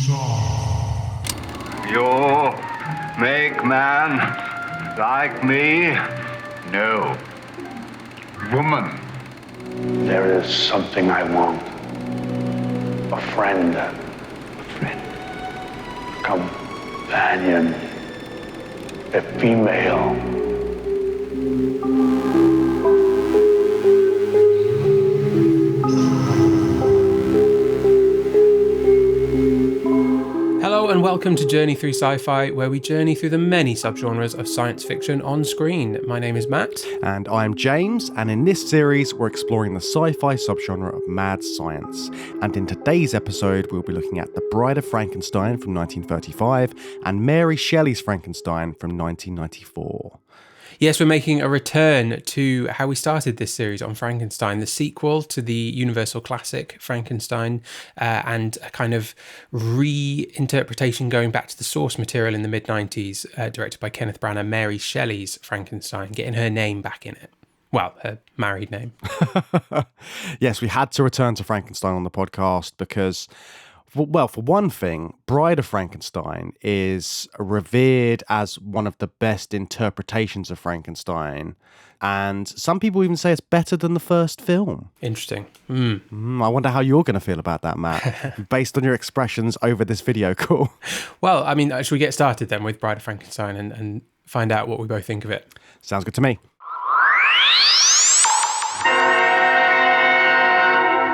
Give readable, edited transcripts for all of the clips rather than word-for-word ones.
You make man like me? No. Woman. There is something I want. A friend. A companion. A female. Hello and welcome to Journey Through Sci-Fi, where we journey through the many subgenres of science fiction on screen. My name is Matt. And I'm James, and in this series we're exploring the sci-fi subgenre of mad science. And in today's episode we'll be looking at The Bride of Frankenstein from 1935 and Mary Shelley's Frankenstein from 1994. Yes, we're making a return to how we started this series on Frankenstein, the sequel to the Universal classic Frankenstein, and a kind of reinterpretation going back to the source material in the mid-90s, directed by Kenneth Branagh, Mary Shelley's Frankenstein, getting her name back in it. Well, her married name. Yes, we had to return to Frankenstein on the podcast because, well, for one thing, Bride of Frankenstein is revered as one of the best interpretations of Frankenstein. And some people even say it's better than the first film. Interesting. I wonder how you're going to feel about that, Matt, based on your expressions over this video call. Well, I mean, should we get started then with Bride of Frankenstein and find out what we both think of it? Sounds good to me.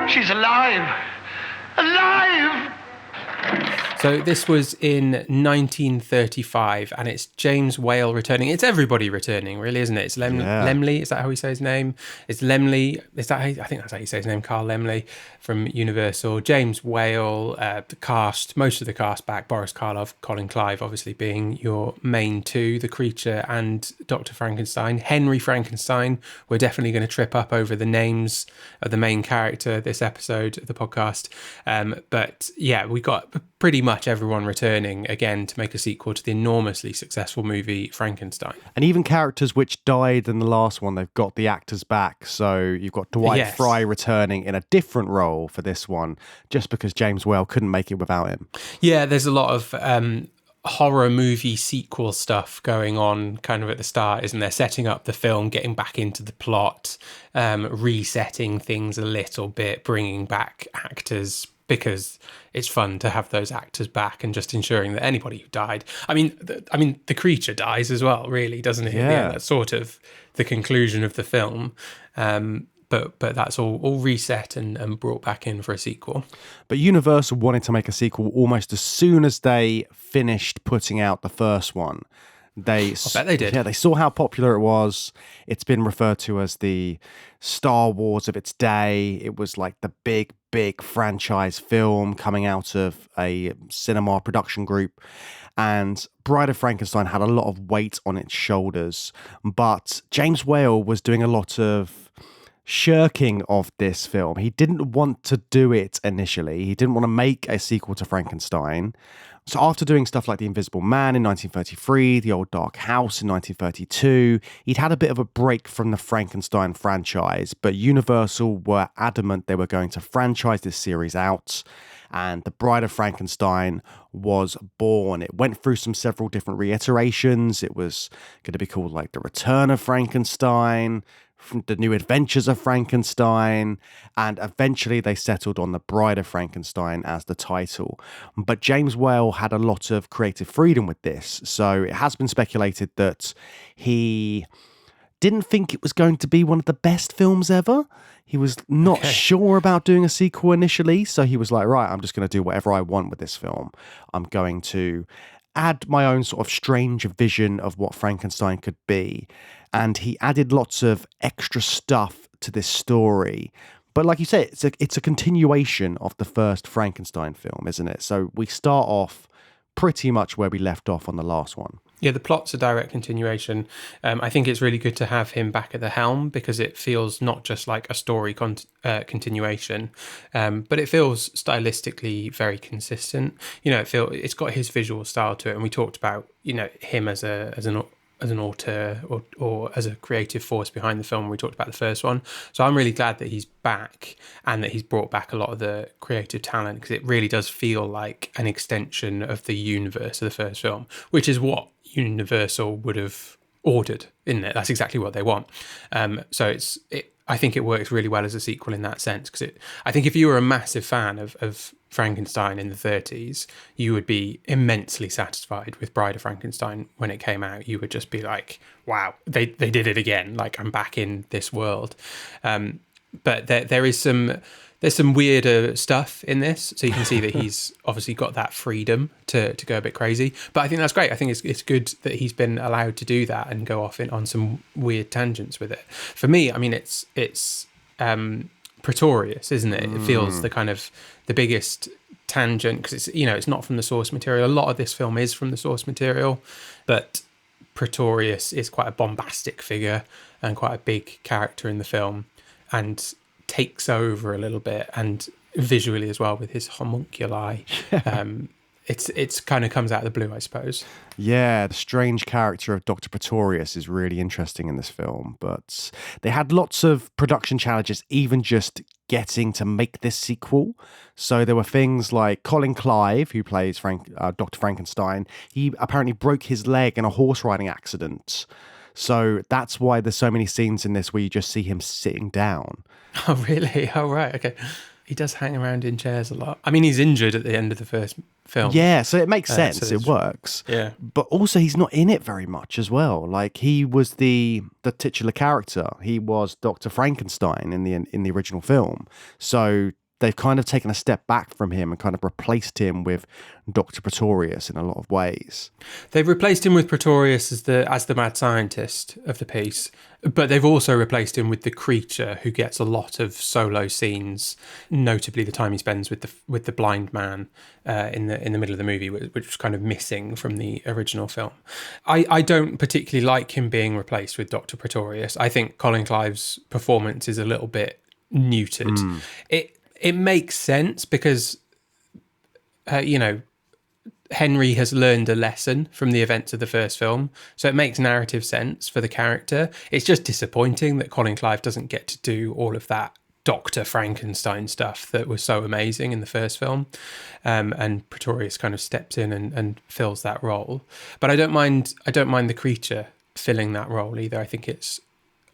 She's alive! Alive! So this was in 1935, and it's James Whale returning. It's everybody returning, really, isn't it? It's Laemmle. Is that how he says his name? It's Laemmle. Is that I think that's how you say his name? Carl Laemmle from Universal. James Whale, the cast, most of the cast back. Boris Karloff, Colin Clive, obviously being your main two, the creature and Dr. Frankenstein. Henry Frankenstein. We're definitely going to trip up over the names of the main character this episode of the podcast. But yeah, we got pretty much everyone returning again to make a sequel to the enormously successful movie Frankenstein. And even characters which died in the last one, they've got the actors back. So you've got Dwight Fry returning in a different role for this one, just because James Whale couldn't make it without him. Yeah, there's a lot of horror movie sequel stuff going on kind of at the start, isn't there? Setting up the film, getting back into the plot, resetting things a little bit, bringing back actors, because it's fun to have those actors back and just ensuring that anybody who died... I mean, the creature dies as well, really, doesn't it? Yeah. That's sort of the conclusion of the film. But that's all reset and brought back in for a sequel. But Universal wanted to make a sequel almost as soon as they finished putting out the first one. I bet they did. Yeah, they saw how popular it was. It's been referred to as the Star Wars of its day. It was like the big franchise film coming out of a cinema production group. And Bride of Frankenstein had a lot of weight on its shoulders. But James Whale was doing a lot of shirking of this film. He didn't want to do it initially. He didn't want to make a sequel to Frankenstein. So after doing stuff like The Invisible Man in 1933, The Old Dark House in 1932, he'd had a bit of a break from the Frankenstein franchise, but Universal were adamant they were going to franchise this series out, and The Bride of Frankenstein was born. It went through several different reiterations. It was going to be called like The Return of Frankenstein, from The New Adventures of Frankenstein, and eventually they settled on The Bride of Frankenstein as the title. But James Whale had a lot of creative freedom with this, so it has been speculated that he didn't think it was going to be one of the best films ever. He was not sure about doing a sequel initially, so he was like, right, I'm just going to do whatever I want with this film. I'm going to add my own sort of strange vision of what Frankenstein could be. And he added lots of extra stuff to this story. But like you say, it's a continuation of the first Frankenstein film, isn't it? So we start off pretty much where we left off on the last one. Yeah, the plot's a direct continuation. I think it's really good to have him back at the helm because it feels not just like a story continuation, but it feels stylistically very consistent. You know, it's got his visual style to it, and we talked about him as an an auteur or as a creative force behind the film. We talked about the first one. So I'm really glad that he's back and that he's brought back a lot of the creative talent, because it really does feel like an extension of the universe of the first film, which is what Universal would have ordered, isn't it? That's exactly what they want. So I think it works really well as a sequel in that sense, because I think if you were a massive fan of Frankenstein in the 30s, you would be immensely satisfied with Bride of Frankenstein when it came out. You would just be like, wow, they did it again. Like, I'm back in this world. But there's some weirder stuff in this, so you can see that he's obviously got that freedom to go a bit crazy. But I think that's great. I think it's good that he's been allowed to do that and go off on some weird tangents with it. For me, I mean, it's Pretorius, isn't it? It feels the kind of the biggest tangent, because it's not from the source material. A lot of this film is from the source material, but Pretorius is quite a bombastic figure and quite a big character in the film, and takes over a little bit, and visually as well with his homunculi. It's kind of comes out of the blue, I suppose. Yeah, the strange character of Dr. Pretorius is really interesting in this film, but they had lots of production challenges even just getting to make this sequel. So there were things like Colin Clive, who plays Dr. Frankenstein. He apparently broke his leg in a horse riding accident. So that's why there's so many scenes in this where you just see him sitting down. Oh, really? Oh, right. Okay. He does hang around in chairs a lot. I mean, he's injured at the end of the first film. Yeah, so it makes sense. So it works. Yeah. But also, he's not in it very much as well. Like, he was the titular character. He was Dr. Frankenstein in the original film. So they've kind of taken a step back from him and kind of replaced him with Dr. Pretorius in a lot of ways. They've replaced him with Pretorius as the mad scientist of the piece, but they've also replaced him with the creature, who gets a lot of solo scenes, notably the time he spends with the blind man in the middle of the movie, which was kind of missing from the original film. I don't particularly like him being replaced with Dr. Pretorius. I think Colin Clive's performance is a little bit neutered. It makes sense because, Henry has learned a lesson from the events of the first film. So it makes narrative sense for the character. It's just disappointing that Colin Clive doesn't get to do all of that Dr. Frankenstein stuff that was so amazing in the first film. And Pretorius kind of steps in and fills that role. But I don't mind the creature filling that role either. I think it's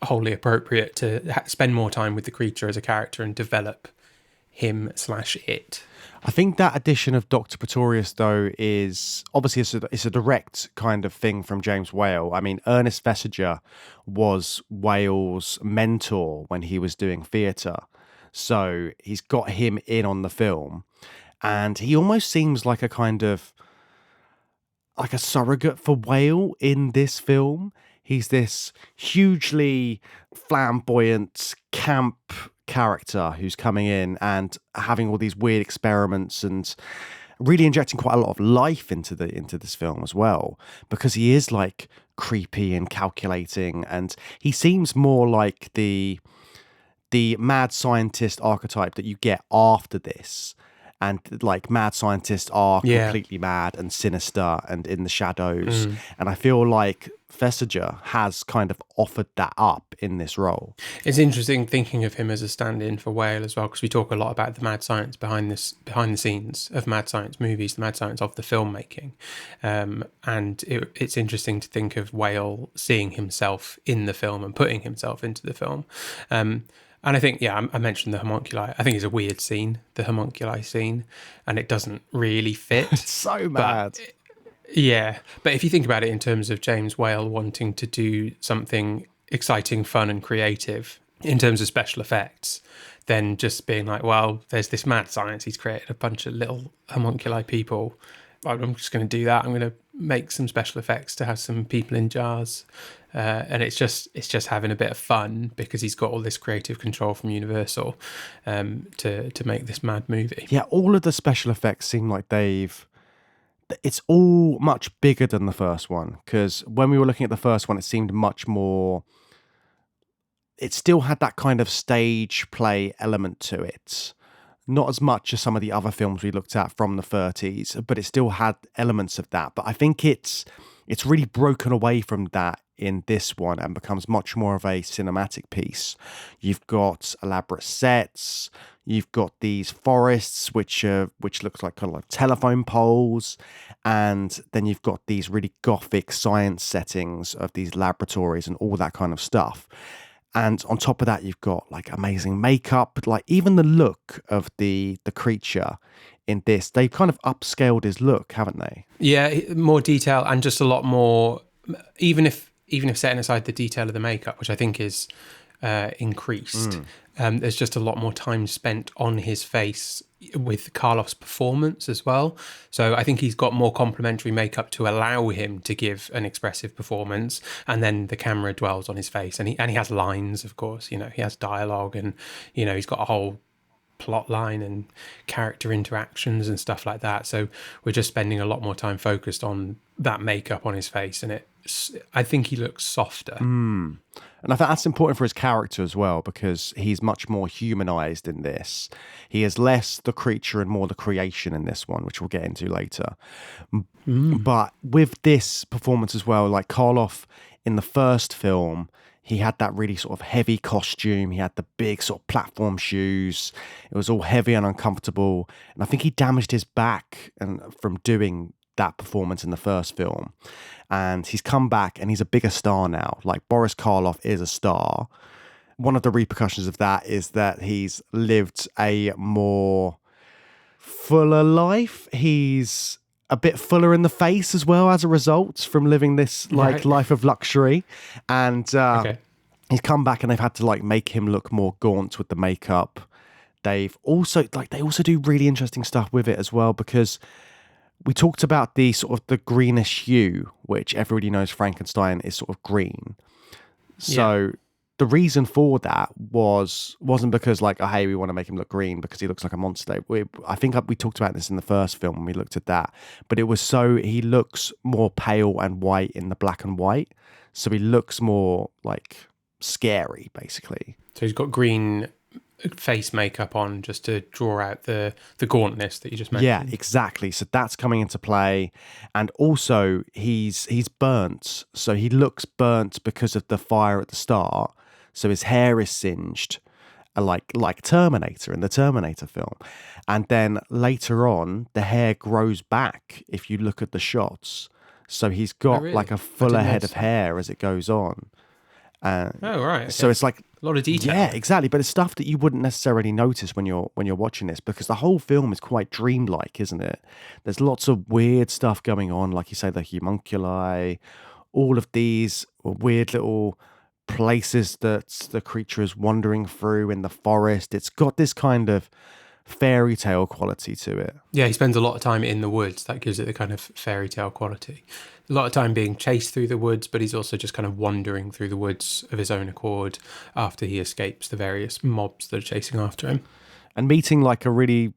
wholly appropriate to spend more time with the creature as a character and develop him/it. I think that addition of Dr. Pretorius, though, is obviously it's a direct kind of thing from James Whale. I mean, Ernest Thesiger was Whale's mentor when he was doing theatre. So he's got him in on the film. And he almost seems like a kind of like a surrogate for Whale in this film. He's this hugely flamboyant camp character who's coming in and having all these weird experiments and really injecting quite a lot of life into this film as well, because he is like creepy and calculating, and he seems more like the mad scientist archetype that you get after this. And like mad scientists are completely mad and sinister and in the shadows. And I feel like Thesiger has kind of offered that up in this role. It's interesting thinking of him as a stand-in for Whale as well, because we talk a lot about the mad science behind the scenes of mad science movies, the mad science of the filmmaking. And it's interesting to think of Whale seeing himself in the film and putting himself into the film. And I think, I mentioned the homunculi. I think it's a weird scene, the homunculi scene, and it doesn't really fit. It's so mad. But if you think about it in terms of James Whale wanting to do something exciting, fun and creative in terms of special effects, then just being like, well, there's this mad science. He's created a bunch of little homunculi people. I'm just going to do that. I'm going to make some special effects to have some people in jars. And it's just having a bit of fun because he's got all this creative control from Universal to make this mad movie. Yeah, all of the special effects seem like it's all much bigger than the first one, because when we were looking at the first one, it seemed much more... It still had that kind of stage play element to it. Not as much as some of the other films we looked at from the 30s, but it still had elements of that. But I think it's it's really broken away from that in this one and becomes much more of a cinematic piece. You've got elaborate sets. You've got these forests, which looks like kind of like telephone poles, and then you've got these really gothic science settings of these laboratories and all that kind of stuff. And on top of that, you've got like amazing makeup, like even the look of the creature in this. They've kind of upscaled his look, haven't they? Yeah, more detail and just a lot more. Even if setting aside the detail of the makeup, which I think is increased. There's just a lot more time spent on his face with Karloff's performance as well. So I think he's got more complementary makeup to allow him to give an expressive performance, and then the camera dwells on his face, and he has lines, of course. You know, he has dialogue, and you know, he's got a whole plot line and character interactions and stuff like that. So we're just spending a lot more time focused on that makeup on his face, and I think he looks softer. And I think that's important for his character as well, because he's much more humanized in this. He is less the creature and more the creation in this one, which we'll get into later. But with this performance as well, like Karloff in the first film, he had that really sort of heavy costume. He had the big sort of platform shoes. It was all heavy and uncomfortable. And I think he damaged his back from doing that performance in the first film. And he's come back and he's a bigger star now. Like, Boris Karloff is a star. One of the repercussions of that is that he's lived a more fuller life. He's a bit fuller in the face as well as a result from living this life of luxury. And he's come back and they've had to like make him look more gaunt with the makeup. They also do really interesting stuff with it as well, because we talked about the sort of the greenish hue, which everybody knows Frankenstein is sort of green. So the reason for that wasn't because like, oh, hey, we want to make him look green because he looks like a monster. I think we talked about this in the first film when we looked at that, but it was so he looks more pale and white in the black and white. So he looks more like scary, basically. So he's got green face makeup on just to draw out the gauntness that you just mentioned. Yeah, exactly. So that's coming into play. And also he's burnt. So he looks burnt because of the fire at the start. So his hair is singed like Terminator in the Terminator film. And then later on, the hair grows back if you look at the shots. So he's got like a fuller head of hair as it goes on. Right. Okay. So it's like a lot of detail. Yeah, exactly. But it's stuff that you wouldn't necessarily notice when you're watching this, because the whole film is quite dreamlike, isn't it? There's lots of weird stuff going on, like you say, the homunculi, all of these weird little places that the creature is wandering through in the forest. It's got this kind of fairy tale quality to it. Yeah, he spends a lot of time in the woods. That gives it the kind of fairy tale quality. A lot of time being chased through the woods, but he's also just kind of wandering through the woods of his own accord after he escapes the various mobs that are chasing after him. And meeting like a really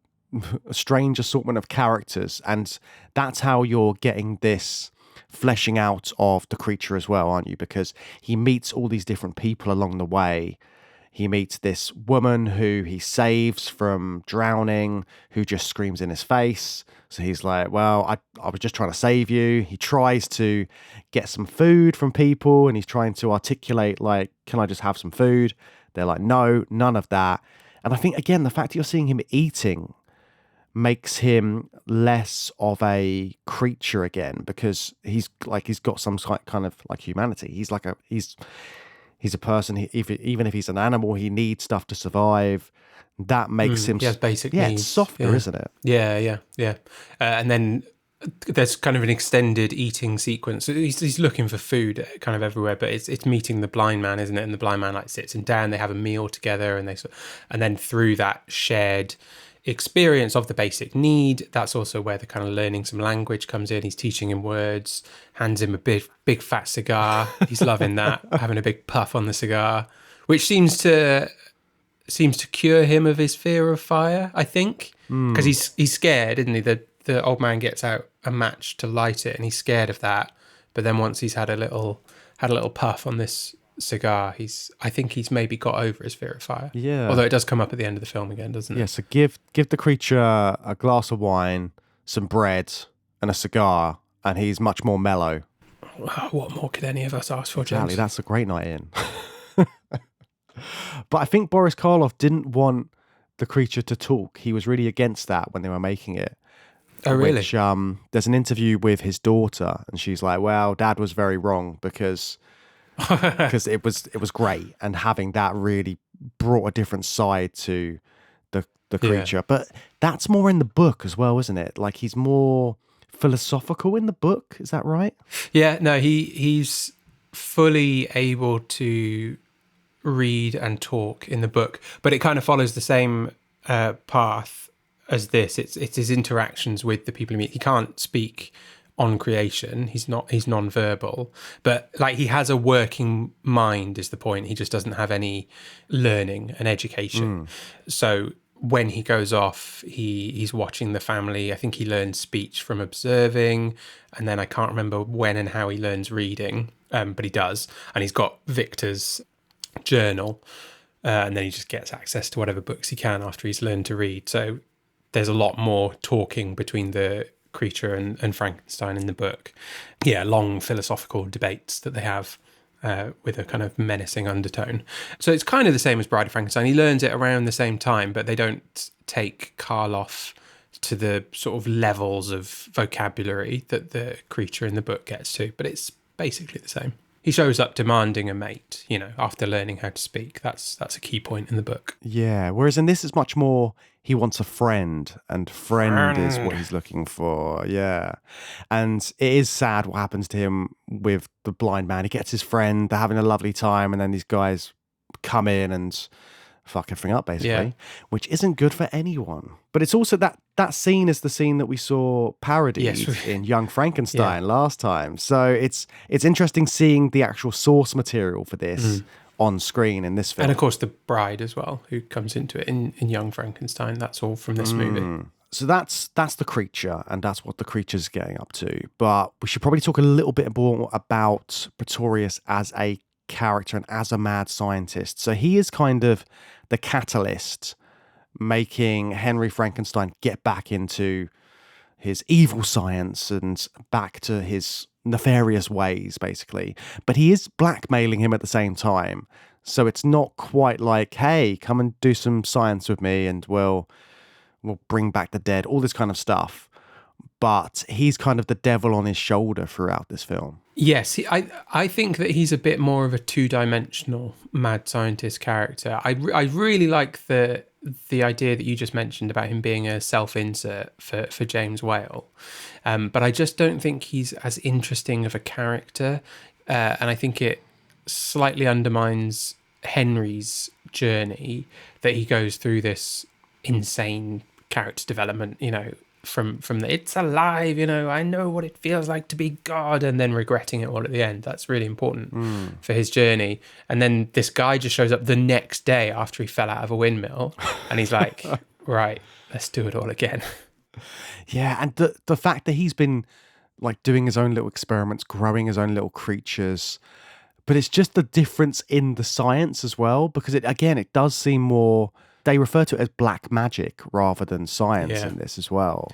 strange assortment of characters. And that's how you're getting this fleshing out of the creature as well, aren't you? Because he meets all these different people along the way. He meets this woman who he saves from drowning, who just screams in his face. So he's like, well, I was just trying to save you. He tries to get some food from people, and he's trying to articulate, like, can I just have some food? They're like, no, none of that. And I think, again, the fact that you're seeing him eating makes him less of a creature again, because he's got some kind of like humanity. He's a person. Even if he's an animal, he needs stuff to survive. That makes him... He has basic needs. It's softer, isn't it? Yeah. And then there's kind of an extended eating sequence. He's looking for food kind of everywhere, but it's meeting the blind man, isn't it? And the blind man like sits him down. They have a meal together, and then through that shared experience of the basic need, that's also where the kind of learning some language comes in. He's teaching him words, hands him a big fat cigar. He's loving that, having a big puff on the cigar, which seems to cure him of his fear of fire, I think, because he's scared, isn't he? The old man gets out a match to light it, and he's scared of that. But then once he's had a little puff on this cigar, I think he's maybe got over his fear of fire. Yeah. Although it does come up at the end of the film again, doesn't it? Yeah, so give the creature a glass of wine, some bread, and a cigar, and he's much more mellow. What more could any of us ask for, Exactly, James? that's a great night in. But I think Boris Karloff didn't want the creature to talk. He was really against that when they were making it. Oh, really? Which, there's an interview with his daughter, and she's like, well, Dad was very wrong because it was great, and having that really brought a different side to the creature. Yeah. But that's more in the book as well, isn't it? Like, he's more philosophical in the book. Is that right? Yeah, no, he's fully able to read and talk in the book, but it kind of follows the same path as this. It's his interactions with the people he meets. He can't speak on creation. He's non-verbal, but like, he has a working mind is the point. He just doesn't have any learning and education. So when he goes off, he's watching the family. I think he learns speech from observing, and then I can't remember when and how he learns reading, but he does. And he's got Victor's journal, and then he just gets access to whatever books he can after he's learned to read. So there's a lot more talking between the creature and Frankenstein in the book. Yeah, long philosophical debates that they have with a kind of menacing undertone. So it's kind of the same as Bride of Frankenstein. He learns it around the same time, but they don't take Karloff to the sort of levels of vocabulary that the creature in the book gets to, but it's basically the same. He shows up demanding a mate, after learning how to speak. That's a key point in the book. Yeah, whereas in this, it's much more he wants a friend, and friend is what he's looking for. Yeah. And it is sad what happens to him with the blind man. He gets his friend, they're having a lovely time, and then these guys come in and fuck everything up, basically, which isn't good for anyone. But it's also that scene is the scene that we saw parodied in Young Frankenstein last time. So it's interesting seeing the actual source material for this on screen in this film. And of course the bride as well, who comes into it in Young Frankenstein. That's all from this movie. So that's the creature, and that's what the creature's getting up to. But we should probably talk a little bit more about Pretorius as a character and as a mad scientist. So he is kind of the catalyst making Henry Frankenstein get back into his evil science and back to his nefarious ways, basically. But he is blackmailing him at the same time. So it's not quite like, hey, come and do some science with me and we'll bring back the dead, all this kind of stuff. But he's kind of the devil on his shoulder throughout this film. Yes, I think that he's a bit more of a two-dimensional mad scientist character. I really like the idea that you just mentioned about him being a self-insert for James Whale. But I just don't think he's as interesting of a character. And I think it slightly undermines Henry's journey that he goes through this insane character development, from the it's alive, I know what it feels like to be God, and then regretting it all at the end. That's really important for his journey. And then this guy just shows up the next day after he fell out of a windmill, and he's like, right, let's do it all again. Yeah, and the fact that he's been like doing his own little experiments, growing his own little creatures, but it's just the difference in the science as well, because it does seem more. They refer to it as black magic rather than science in this as well.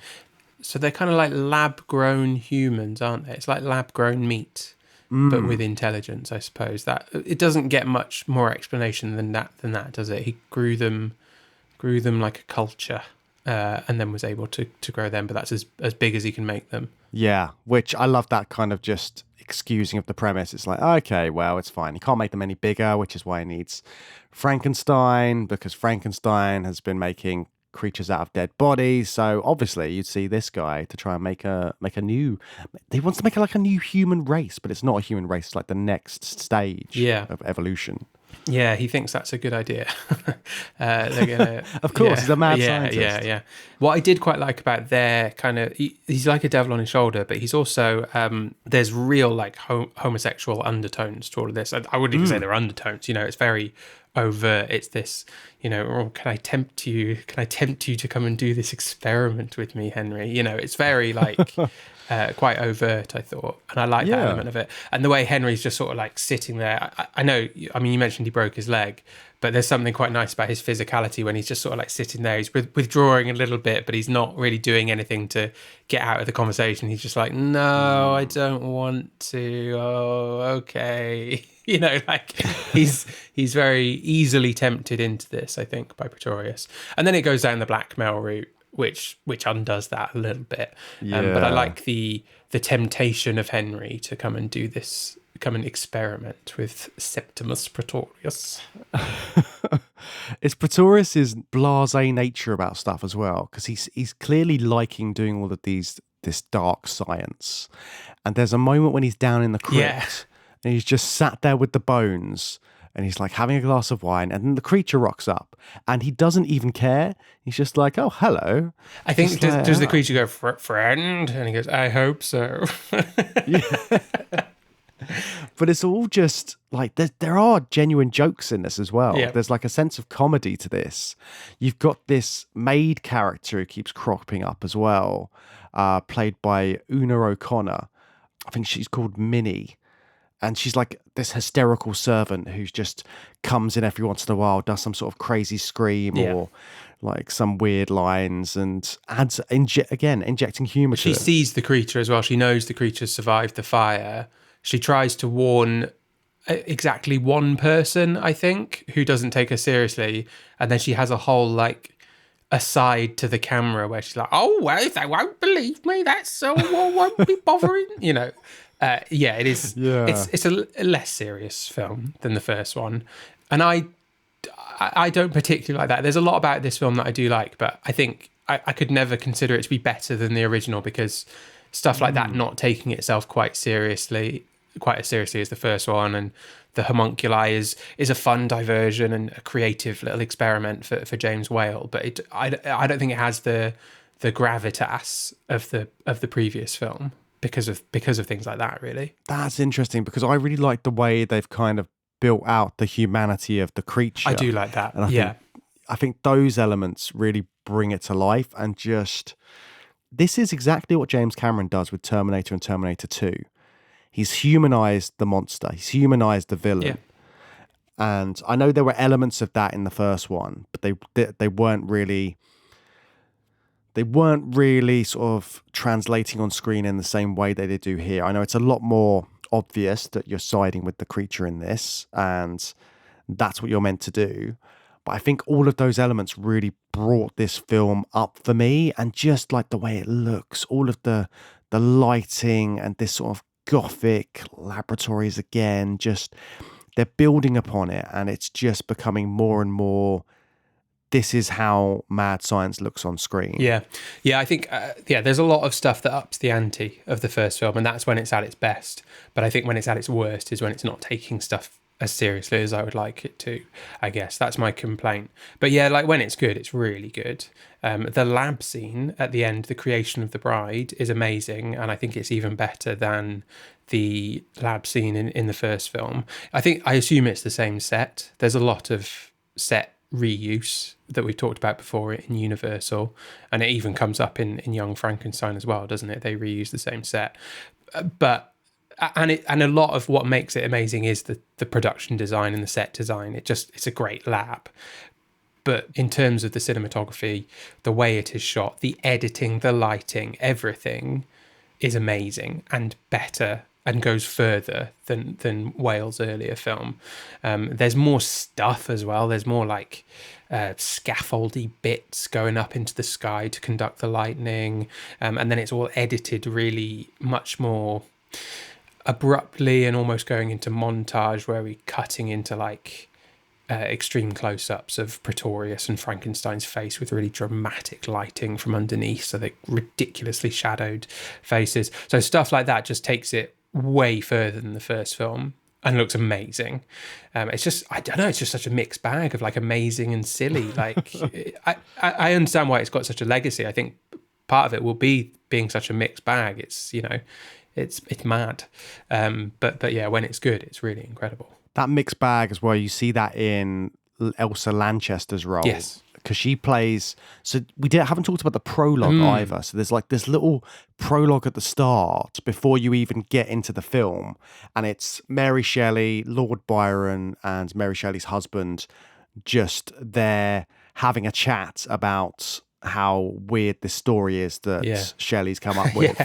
So they're kind of like lab-grown humans, aren't they? It's like lab-grown meat, but with intelligence, I suppose. That it doesn't get much more explanation than that, does it? He grew them like a culture, and then was able to grow them, but that's as big as he can make them. Yeah, which I love that kind of just excusing of the premise. It's like, okay, well, it's fine. He can't make them any bigger, which is why he needs Frankenstein, because Frankenstein has been making creatures out of dead bodies. So obviously you'd see this guy to try and make a new, he wants to make like a new human race, but it's not a human race. It's like the next stage of evolution. Yeah, he thinks that's a good idea. They're gonna, of course, he's a mad scientist. Yeah. What I did quite like about their kind of, he's like a devil on his shoulder, but he's also, there's real like homosexual undertones to all of this. I wouldn't even say they're undertones, it's very overt. It's this, oh, can I tempt you to come and do this experiment with me, Henry? It's very like quite overt, I thought, and I like that element of it. And the way Henry's just sort of like sitting there. I know, I mean, you mentioned he broke his leg, but there's something quite nice about his physicality when he's just sort of like sitting there. He's withdrawing a little bit, but he's not really doing anything to get out of the conversation. He's just like, no, I don't want to. Oh, okay. Like he's very easily tempted into this, I think, by Pretorius. And then it goes down the blackmail route, which undoes that a little bit. But I like the temptation of Henry to come and do this, come and experiment with Septimus Pretorius. It's Pretorius's blasé nature about stuff as well, because he's clearly liking doing all of this dark science. And there's a moment when he's down in the crypt and he's just sat there with the bones. And he's like having a glass of wine, and then the creature rocks up, and he doesn't even care. He's just like, "Oh, hello." I think does the creature go friend? And he goes, "I hope so." But it's all just like there are genuine jokes in this as well. Yeah. There's like a sense of comedy to this. You've got this maid character who keeps cropping up as well, played by Una O'Connor. I think she's called Minnie. And she's like this hysterical servant who just comes in every once in a while, does some sort of crazy scream or like some weird lines, and adds, injecting humour to it. She sees the creature as well. She knows the creature survived the fire. She tries to warn exactly one person, I think, who doesn't take her seriously. And then she has a whole like aside to the camera where she's like, "Oh, well, if they won't believe me, that's so I won't be bothering," it is. Yeah. It's a less serious film than the first one, and I don't particularly like that. There's a lot about this film that I do like, but I think I could never consider it to be better than the original, because stuff like that, not taking itself quite as seriously as the first one, and the homunculi is a fun diversion and a creative little experiment for James Whale, but I don't think it has the gravitas of the previous film. Because of things like that, really. That's interesting, because I really like the way they've kind of built out the humanity of the creature. I do like that. And I think those elements really bring it to life, and just this is exactly what James Cameron does with Terminator and Terminator 2. He's humanized the monster. He's humanized the villain. Yeah. And I know there were elements of that in the first one, but they weren't really sort of translating on screen in the same way that they do here. I know it's a lot more obvious that you're siding with the creature in this, and that's what you're meant to do. But I think all of those elements really brought this film up for me, and just like the way it looks, all of the lighting and this sort of Gothic laboratories again, just they're building upon it, and it's just becoming more and more, this is how mad science looks on screen. Yeah, I think, there's a lot of stuff that ups the ante of the first film, and that's when it's at its best. But I think when it's at its worst is when it's not taking stuff as seriously as I would like it to, I guess. That's my complaint. But yeah, like when it's good, it's really good. The lab scene at the end, the creation of the bride, is amazing, and I think it's even better than the lab scene in the first film. I assume it's the same set. There's a lot of set reuse that we've talked about before in Universal, and it even comes up in Young Frankenstein as well, doesn't it? They reuse the same set, but a lot of what makes it amazing is the production design and the set design. It's a great lab. But in terms of the cinematography, the way it is shot, the editing, the lighting, everything is amazing and better and goes further than Whale's earlier film. There's more stuff as well. There's more like scaffoldy bits going up into the sky to conduct the lightning. And then it's all edited really much more abruptly and almost going into montage, where we're cutting into like extreme close-ups of Pretorius and Frankenstein's face with really dramatic lighting from underneath, so they're ridiculously shadowed faces. So stuff like that just takes it way further than the first film and looks amazing. It's just, I don't know, it's just such a mixed bag of like amazing and silly. Like I understand why it's got such a legacy. I think part of it will be being such a mixed bag. It's, it's mad. But yeah, when it's good, it's really incredible. That mixed bag as well, you see that in Elsa Lanchester's role. Yes. Because she plays... So haven't talked about the prologue either. So there's like this little prologue at the start before you even get into the film. And it's Mary Shelley, Lord Byron, and Mary Shelley's husband just there having a chat about how weird this story is that Shelley's come up with.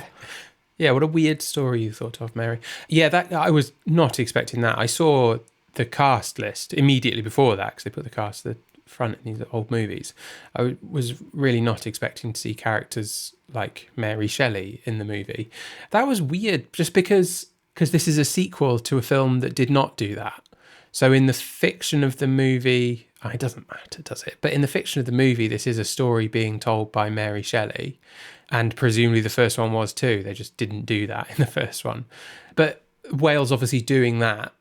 Yeah, what a weird story you thought of, Mary. Yeah, that I was not expecting that. I saw the cast list immediately before that because they put the cast at the front in these old movies. I was really not expecting to see characters like Mary Shelley in the movie. That was weird just because this is a sequel to a film that did not do that. So in the fiction of the movie, it doesn't matter, does it? But in the fiction of the movie, this is a story being told by Mary Shelley. And presumably the first one was too. They just didn't do that in the first one. But Wales obviously doing that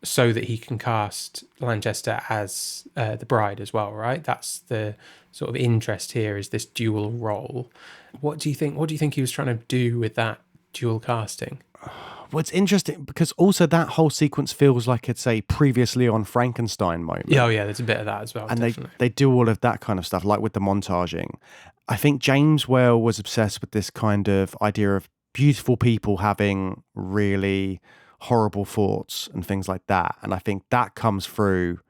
so that he can cast Lanchester as the bride as well, right? That's the sort of interest here, is this dual role. What do you think he was trying to do with that dual casting? Well, it's interesting because also that whole sequence feels like it's a previously on Frankenstein moment. Yeah, there's a bit of that as well. And they do all of that kind of stuff, like with the montaging. I think James Whale was obsessed with this kind of idea of beautiful people having really horrible thoughts and things like that. And I think that comes through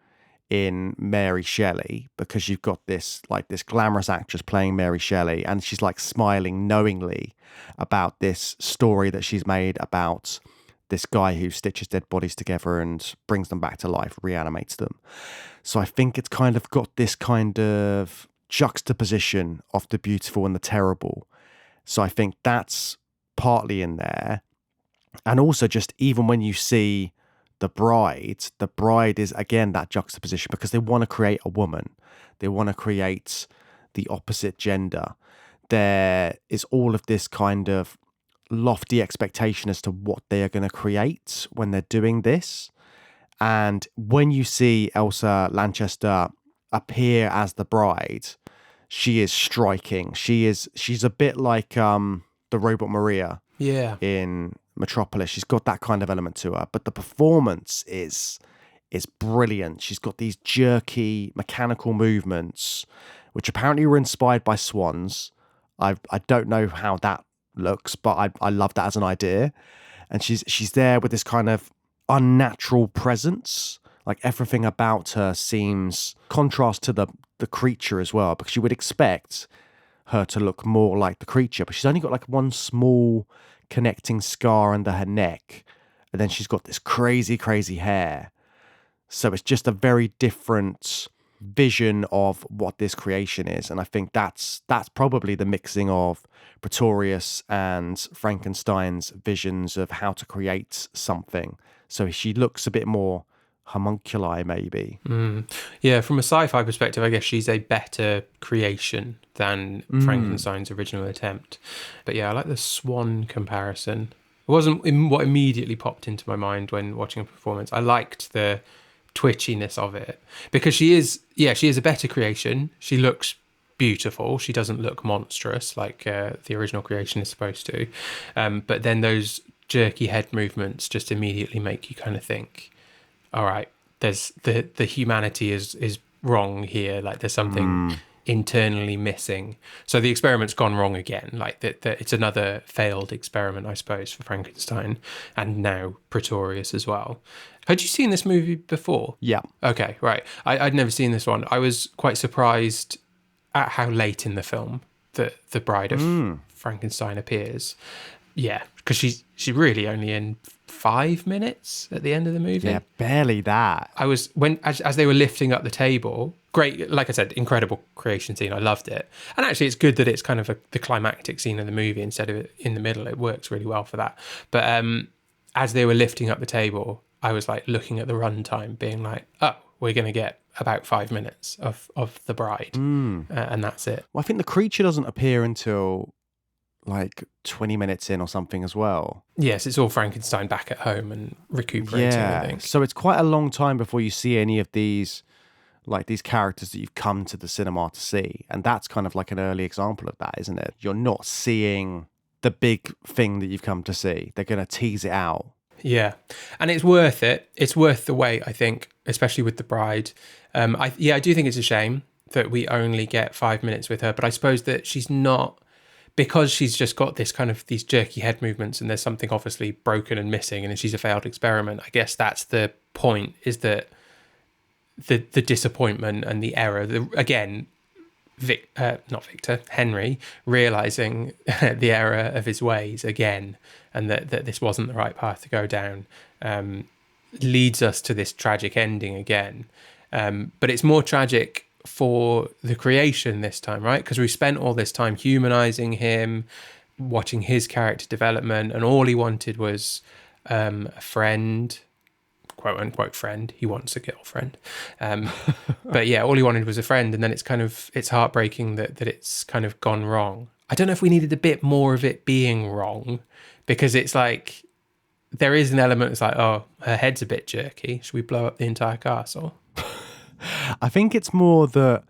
in Mary Shelley because you've got this glamorous actress playing Mary Shelley and she's like smiling knowingly about this story that she's made about this guy who stitches dead bodies together and brings them back to life, reanimates them. So I think it's kind of got this kind of juxtaposition of the beautiful and the terrible. So I think that's partly in there. And also just even when you see the bride is again that juxtaposition because they want to create a woman. They want to create the opposite gender. There is all of this kind of lofty expectation as to what they are going to create when they're doing this. And when you see Elsa Lanchester appear as the bride, she is striking. She's a bit like the robot Maria in Metropolis. She's got that kind of element to her, but the performance is brilliant. She's got these jerky mechanical movements, which apparently were inspired by swans. I don't know how that looks, but I love that as an idea. And she's there with this kind of unnatural presence. Like everything about her seems contrast to the creature as well, because you would expect her to look more like the creature, but she's only got like one small connecting scar under her neck, and then she's got this crazy hair. So it's just a very different vision of what this creation is, and I think that's probably the mixing of Pretorius and Frankenstein's visions of how to create something. So she looks a bit more homunculi, maybe. Yeah, from a sci-fi perspective, I guess she's a better creation than Frankenstein's original attempt. But yeah, I like the swan comparison. It wasn't what immediately popped into my mind when watching a performance. I liked the twitchiness of it because she is a better creation. She looks beautiful. She doesn't look monstrous like the original creation is supposed to. But then those jerky head movements just immediately make you kind of think, all right, there's the humanity is wrong here. Like there's something internally missing. So the experiment's gone wrong again. Like that it's another failed experiment, I suppose, for Frankenstein and now Pretorius as well. Had you seen this movie before? Yeah. Okay, right. I'd never seen this one. I was quite surprised at how late in the film that the bride of Frankenstein appears. Yeah, because she's really only in 5 minutes at the end of the movie. Yeah, barely that. I was as they were lifting up the table. Great, like I said, incredible creation scene. I loved it, and actually, it's good that it's kind of the climactic scene of the movie instead of it in the middle. It works really well for that. But as they were lifting up the table, I was like looking at the runtime, being like, "Oh, we're going to get about 5 minutes of the bride, and that's it." Well, I think the creature doesn't appear until like 20 minutes in or something as well. Yes, it's all Frankenstein back at home and recuperating, I think. So it's quite a long time before you see any of these characters that you've come to the cinema to see. And that's kind of like an early example of that, isn't it? You're not seeing the big thing that you've come to see. They're going to tease it out. Yeah, and it's worth it. It's worth the wait, I think, especially with the bride. I do think it's a shame that we only get 5 minutes with her, but I suppose that she's not, because she's just got this kind of these jerky head movements, and there's something obviously broken and missing, and she's a failed experiment. I guess that's the point, is that the disappointment and the error. Henry realizing the error of his ways again, and that this wasn't the right path to go down, leads us to this tragic ending again. But it's more tragic for the creation this time, right? Because we spent all this time humanizing him, watching his character development, and all he wanted was a friend, quote unquote friend. He wants a girlfriend, but yeah, all he wanted was a friend. And then it's heartbreaking that it's kind of gone wrong. I don't know if we needed a bit more of it being wrong, because it's like there is an element that's like, oh, her head's a bit jerky, should we blow up the entire castle? I think it's more that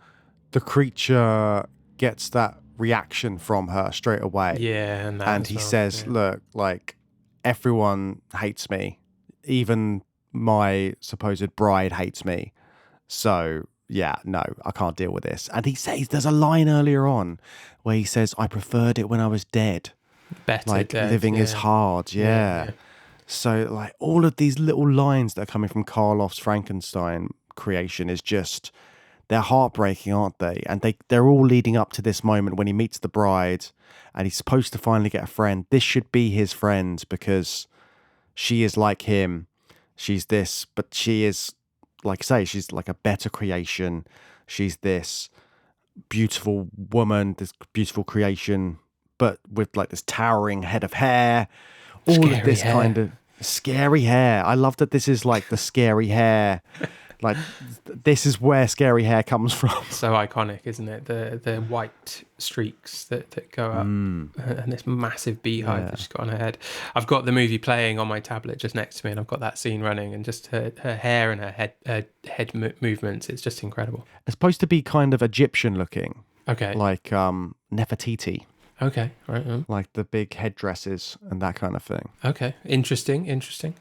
the creature gets that reaction from her straight away. Yeah, and he says, look, like, everyone hates me, even my supposed bride hates me, so yeah, no, I can't deal with this. And he says, there's a line earlier on where he says, I preferred it when I was dead. Better like dead, living is hard. Yeah. So like all of these little lines that are coming from Karloff's Frankenstein creation is just, they're heartbreaking, aren't they? And they're all leading up to this moment when he meets the bride and he's supposed to finally get a friend. This should be his friend, because she is like him. She's this, but she is, like I say, she's like a better creation. She's this beautiful woman, this beautiful creation, but with like this towering head of hair, all scary of this hair. Kind of scary hair. I love that this is like the scary hair. Like, this is where scary hair comes from. So iconic, isn't it? The white streaks that go up, and this massive beehive that she's got on her head. I've got the movie playing on my tablet just next to me, and I've got that scene running, and just her hair and her head movements. It's just incredible. It's supposed to be kind of Egyptian looking. Okay. Like Nefertiti. Okay, right. Like the big headdresses and that kind of thing. Okay, interesting.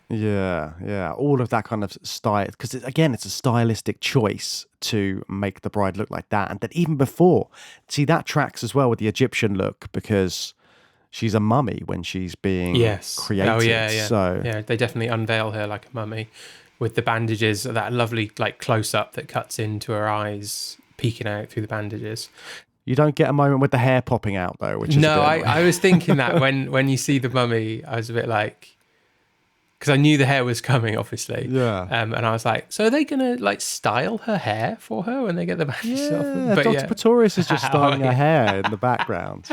Yeah. All of that kind of style. Because, again, it's a stylistic choice to make the bride look like that. And then even before, see, that tracks as well with the Egyptian look, because she's a mummy when she's being created. Oh, yeah. So, yeah, they definitely unveil her like a mummy with the bandages, that lovely like close-up that cuts into her eyes, peeking out through the bandages. You don't get a moment with the hair popping out, though, which is no. I was thinking that when you see the mummy, I was a bit like, because I knew the hair was coming, obviously. Yeah. And I was like, so are they gonna like style her hair for her when they get the bandages off? But Dr. Pretorius is just styling her hair in the background.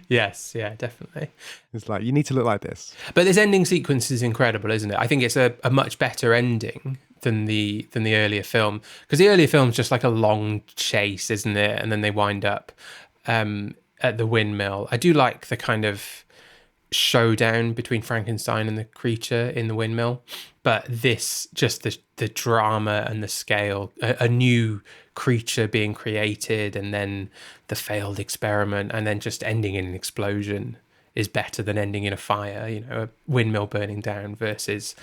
Yes, yeah, definitely. It's like, you need to look like this. But this ending sequence is incredible, isn't it? I think it's a much better ending than the earlier film, because the earlier film's just like a long chase, isn't it? And then they wind up at the windmill. I do like the kind of showdown between Frankenstein and the creature in the windmill, but this, just the drama and the scale, a new creature being created, and then the failed experiment, and then just ending in an explosion is better than ending in a fire, a windmill burning down versus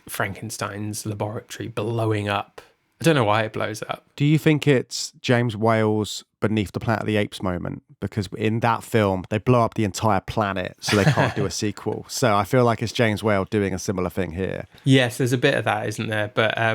Frankenstein's laboratory blowing up. I don't know why it blows up. Do you think it's James Whale's Beneath the Planet of the Apes moment? Because in that film, they blow up the entire planet, so they can't do a sequel. So I feel like it's James Whale doing a similar thing here. Yes, there's a bit of that, isn't there? But I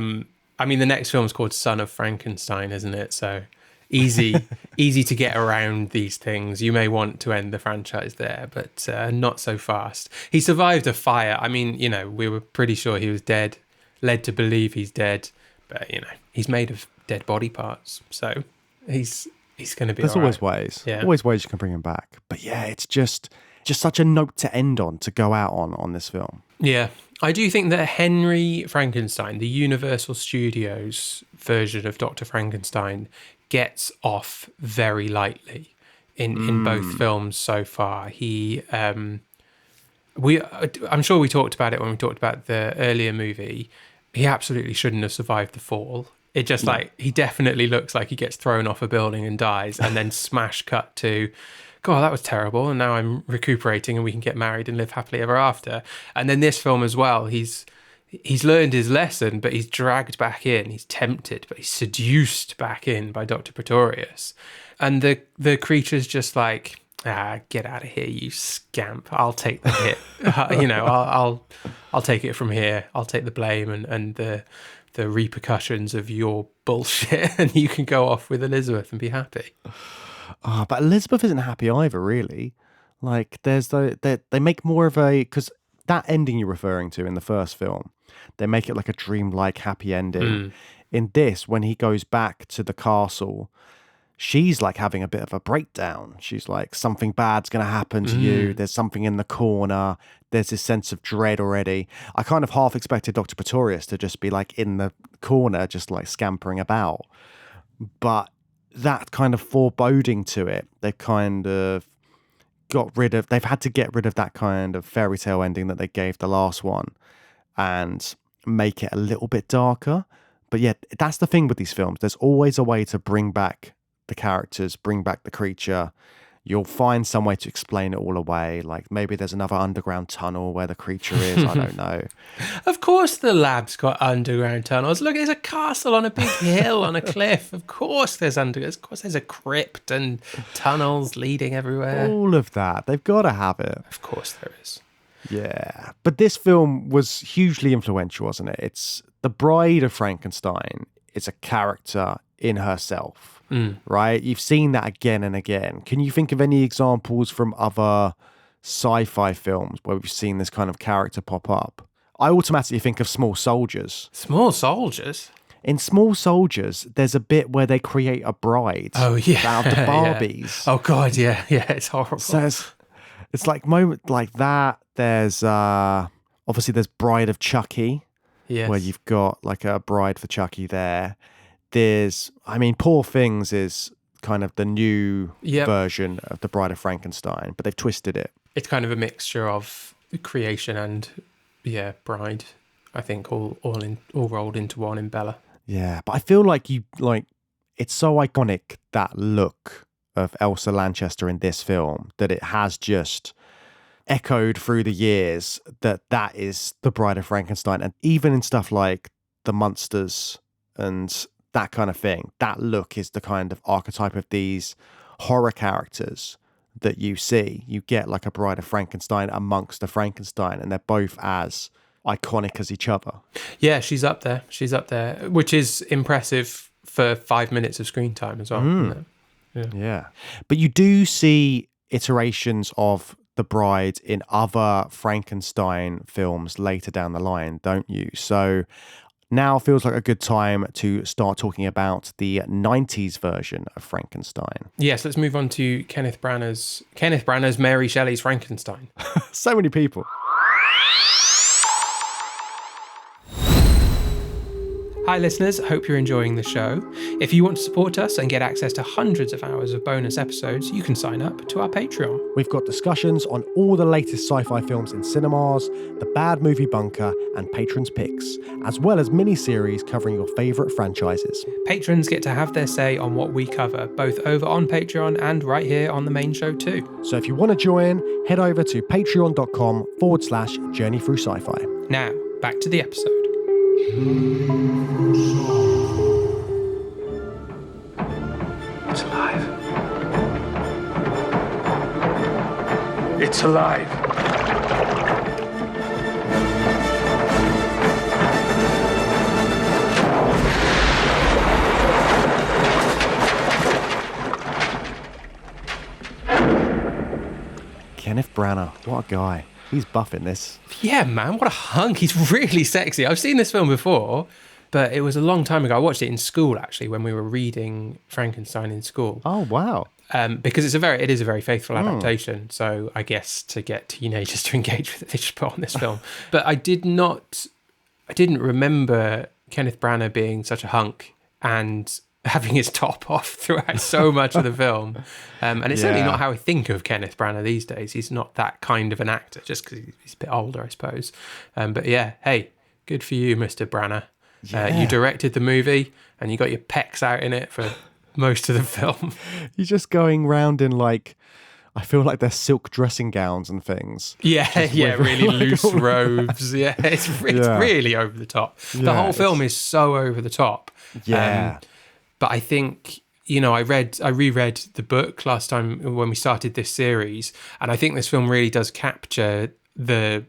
mean, the next film's called Son of Frankenstein, isn't it? So easy to get around these things. You may want to end the franchise there, but not so fast. He survived a fire. I mean, we were pretty sure he was dead, led to believe he's dead, but he's made of dead body parts, so he's going to be. There's always ways. Yeah. Always ways you can bring him back. But yeah, it's just such a note to end on, to go out on this film. Yeah. I do think that Henry Frankenstein, the Universal Studios version of Dr. Frankenstein, gets off very lightly in both films so far. I'm sure we talked about it when we talked about the earlier movie. He absolutely shouldn't have survived the fall. It just he definitely looks like he gets thrown off a building and dies, and then smash cut to God, that was terrible. And now I'm recuperating and we can get married and live happily ever after. And then this film as well, he's learned his lesson, but he's dragged back in. He's tempted, but he's seduced back in by Dr. Pretorius. And the creature's just like, get out of here, you scamp. I'll take the hit. I'll take it from here. I'll take the blame and the repercussions of your bullshit, and you can go off with Elizabeth and be happy. But Elizabeth isn't happy either, really. Like, they make more of a, because that ending you're referring to in the first film, they make it like a dreamlike happy ending. In this, when he goes back to the castle, she's like having a bit of a breakdown. She's like, something bad's going to happen to you. There's something in the corner. There's this sense of dread already. I kind of half expected Dr. Pretorius to just be like in the corner, just like scampering about. But that kind of foreboding to it, they've kind of they've had to get rid of that kind of fairy tale ending that they gave the last one and make it a little bit darker. But yeah, that's the thing with these films. There's always a way to bring back the characters, bring back the creature. You'll find some way to explain it all away. Like maybe there's another underground tunnel where the creature is. I don't know. Of course the lab's got underground tunnels. Look, there's a castle on a big hill on a cliff. Of course there's a crypt and tunnels leading everywhere. All of that. They've got to have it. Of course there is. Yeah. But this film was hugely influential, wasn't it? It's the Bride of Frankenstein is a character in herself. Right? You've seen that again and again. Can you think of any examples from other sci-fi films where we've seen this kind of character pop up? I automatically think of Small Soldiers. Small Soldiers? In Small Soldiers, there's a bit where they create a bride out of the Barbies. Yeah. Oh, God, yeah. Yeah, it's horrible. So it's like moment like that. There's obviously there's Bride of Chucky, where you've got like a bride for Chucky there. There's, Poor Things is kind of the new version of the Bride of Frankenstein, but they've twisted it. It's kind of a mixture of creation and, bride, I think, all rolled into one in Bella. Yeah, but I feel like it's so iconic, that look of Elsa Lanchester in this film, that it has just echoed through the years that is the Bride of Frankenstein. And even in stuff like The Munsters and that kind of thing, that look is the kind of archetype of these horror characters that you see. You get like a Bride of Frankenstein amongst the Frankenstein, and they're both as iconic as each other. Yeah, she's up there, which is impressive for 5 minutes of screen time as well. Isn't it? Yeah. But you do see iterations of the Bride in other Frankenstein films later down the line, don't you? So now feels like a good time to start talking about the 90s version of Frankenstein. Yes, let's move on to Kenneth Branagh's Mary Shelley's Frankenstein. So many people. Hi listeners, hope you're enjoying the show. If you want to support us and get access to hundreds of hours of bonus episodes, you can sign up to our Patreon. We've got discussions on all the latest sci-fi films in cinemas, the Bad Movie Bunker, and Patrons' Picks, as well as mini-series covering your favourite franchises. Patrons get to have their say on what we cover, both over on Patreon and right here on the main show too. So if you want to join, head over to patreon.com/Journey Through Sci-Fi. Now, back to the episode. It's alive. It's alive. Kenneth Branagh, what a guy. He's buffing this. Yeah, man, what a hunk. He's really sexy. I've seen this film before, but it was a long time ago. I watched it in school, actually, when we were reading Frankenstein in school. Oh, wow. Because it is a very faithful adaptation. So I guess to get teenagers to engage with it, they just put on this film. But I didn't remember Kenneth Branagh being such a hunk and having his top off throughout so much of the film. And it's certainly not how I think of Kenneth Branagh these days. He's not that kind of an actor, just because he's a bit older, I suppose. But yeah, hey, good for you, Mr. Branagh. You directed the movie and you got your pecs out in it for most of the film. You're just going round in like I feel like they're silk dressing gowns and things. Yeah, really loose robes. Yeah, it's really over the top. The whole film is so over the top. Yeah. But I think, I reread the book last time when we started this series, and I think this film really does capture the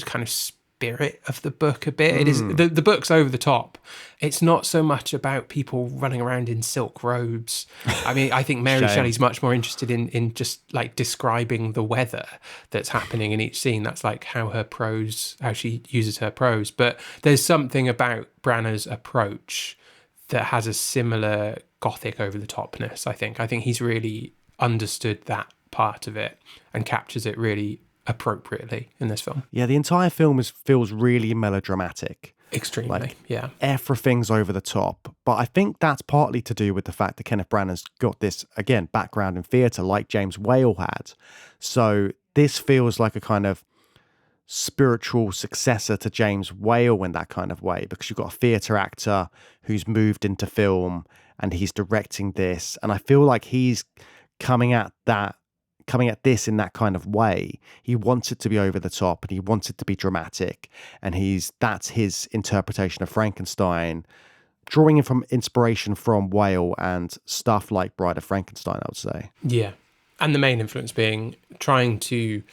kind of spirit of the book a bit. It is the book's over the top. It's not so much about people running around in silk robes. I mean, I think Mary Shelley's much more interested in just like describing the weather that's happening in each scene. That's like how she uses her prose. But there's something about Branagh's approach that has a similar Gothic over the topness. I think he's really understood that part of it and captures it really appropriately in this film. Yeah, the entire film feels really melodramatic. Extremely, like, yeah. Everything's over the top. But I think that's partly to do with the fact that Kenneth Branagh's got this, again, background in theatre like James Whale had. So this feels like a kind of spiritual successor to James Whale in that kind of way, because you've got a theatre actor who's moved into film and he's directing this. And I feel like he's coming at this in that kind of way. He wants it to be over the top and he wants it to be dramatic, and that's his interpretation of Frankenstein, drawing from inspiration from Whale and stuff like Bride of Frankenstein, I would say. Yeah, and the main influence being trying to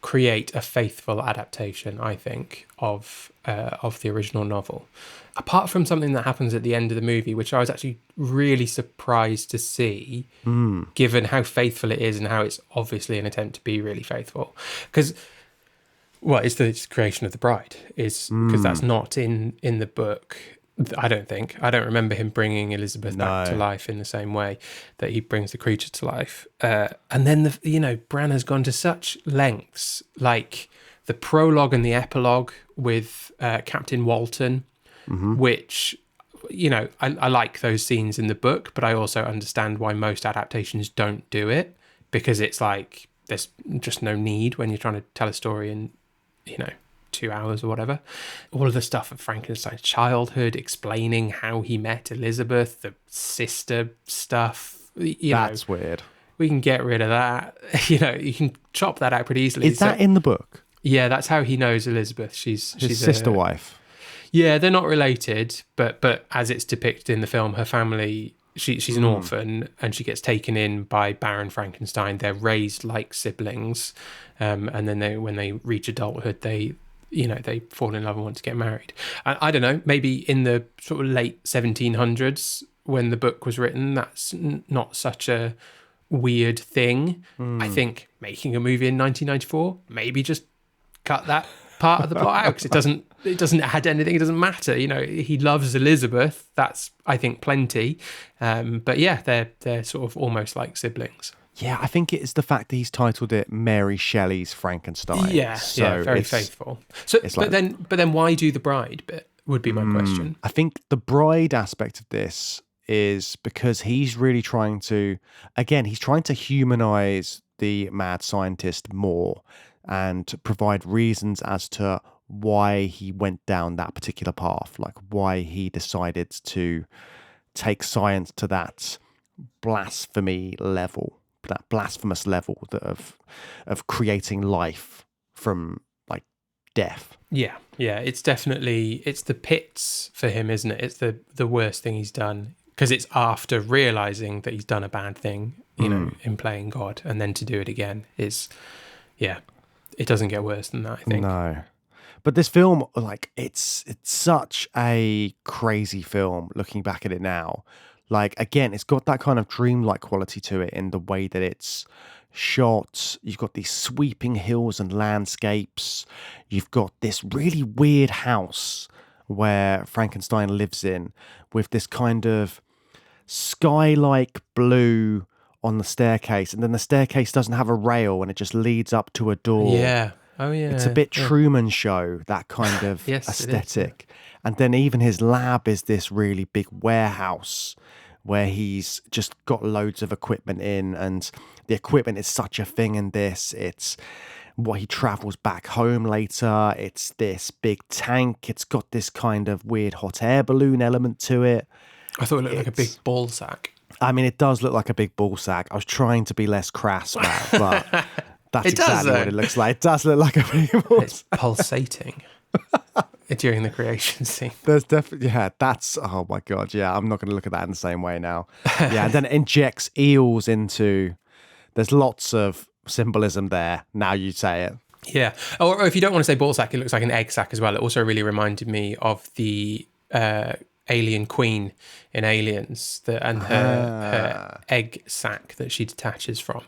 create a faithful adaptation, I think, of the original novel. Apart from something that happens at the end of the movie, which I was actually really surprised to see, given how faithful it is and how it's obviously an attempt to be really faithful. Because, it's the creation of the bride, because that's not in the book. I don't remember him bringing Elizabeth back to life in the same way that he brings the creature to life. And then Branagh's gone to such lengths, like the prologue and the epilogue with Captain Walton, which, I like those scenes in the book, but I also understand why most adaptations don't do it, because it's like there's just no need when you're trying to tell a story in, 2 hours or whatever. All of the stuff of Frankenstein's childhood, explaining how he met Elizabeth, the sister stuff. That's weird. We can get rid of that. You can chop that out pretty easily. Is that in the book? Yeah, that's how he knows Elizabeth. She's his sister wife. Yeah, they're not related, but as it's depicted in the film, her family, she's an orphan and she gets taken in by Baron Frankenstein. They're raised like siblings, and then when they reach adulthood, they fall in love and want to get married. I don't know, maybe in the sort of late 1700s when the book was written, that's not such a weird thing. I think making a movie in 1994, maybe just cut that part of the plot out, because it doesn't add anything. It doesn't matter. He loves Elizabeth. That's, I think, plenty. But yeah, they're sort of almost like siblings. Yeah, I think it is the fact that he's titled it Mary Shelley's Frankenstein. Yeah, very faithful. So, but then why do the bride bit? Would be my question. I think the bride aspect of this is because he's really trying to humanize the mad scientist more and provide reasons as to why he went down that particular path, like why he decided to take science to that blasphemous level of creating life from like death. Yeah, it's definitely, it's the pits for him, isn't it? It's the worst thing he's done, because it's after realizing that he's done a bad thing, in playing God, and then to do it again is, it doesn't get worse than that, I think. No. But this film, like, it's such a crazy film looking back at it now. Like, again, it's got that kind of dreamlike quality to it in the way that it's shot. You've got these sweeping hills and landscapes. You've got this really weird house where Frankenstein lives in, with this kind of sky-like blue on the staircase, and then the staircase doesn't have a rail and it just leads up to a door. Yeah. Oh, yeah. It's a bit Truman Show, that kind of aesthetic. And then even his lab is this really big warehouse where he's just got loads of equipment in, and the equipment is such a thing in this. It's what he travels back home later. It's this big tank. It's got this kind of weird hot air balloon element to it. I thought it looked like a big ball sack. I mean, it does look like a big ball sack. I was trying to be less crass, Matt, but that's exactly what it looks like. It does look like a big ball It's pulsating during the creation scene. There's definitely, that's, oh my God, I'm not going to look at that in the same way now. And then it injects eels into, there's lots of symbolism there, now you say it. Yeah. Or if you don't want to say ball sack, it looks like an egg sack as well. It also really reminded me of the alien queen in Aliens and her egg sack that she detaches from.